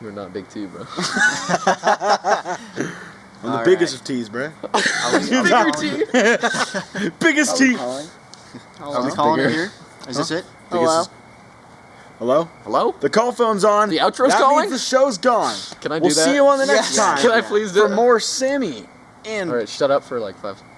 Speaker 2: You're not big T, bro.
Speaker 4: I'm the
Speaker 1: All
Speaker 4: biggest
Speaker 1: right.
Speaker 4: of T's, bruh. Biggest T.
Speaker 1: Are we calling it here? Is this it?
Speaker 3: Hello?
Speaker 4: Hello?
Speaker 2: Hello?
Speaker 4: The call phone's on.
Speaker 2: The outro's
Speaker 4: that
Speaker 2: calling?
Speaker 4: means the show's gone.
Speaker 2: Can I do
Speaker 4: We'll
Speaker 2: that?
Speaker 4: see you on the next
Speaker 3: Yes.
Speaker 4: time.
Speaker 2: Can I please do
Speaker 4: For
Speaker 2: it?
Speaker 4: more Sammy and
Speaker 2: Alright, shut up for like 5 seconds.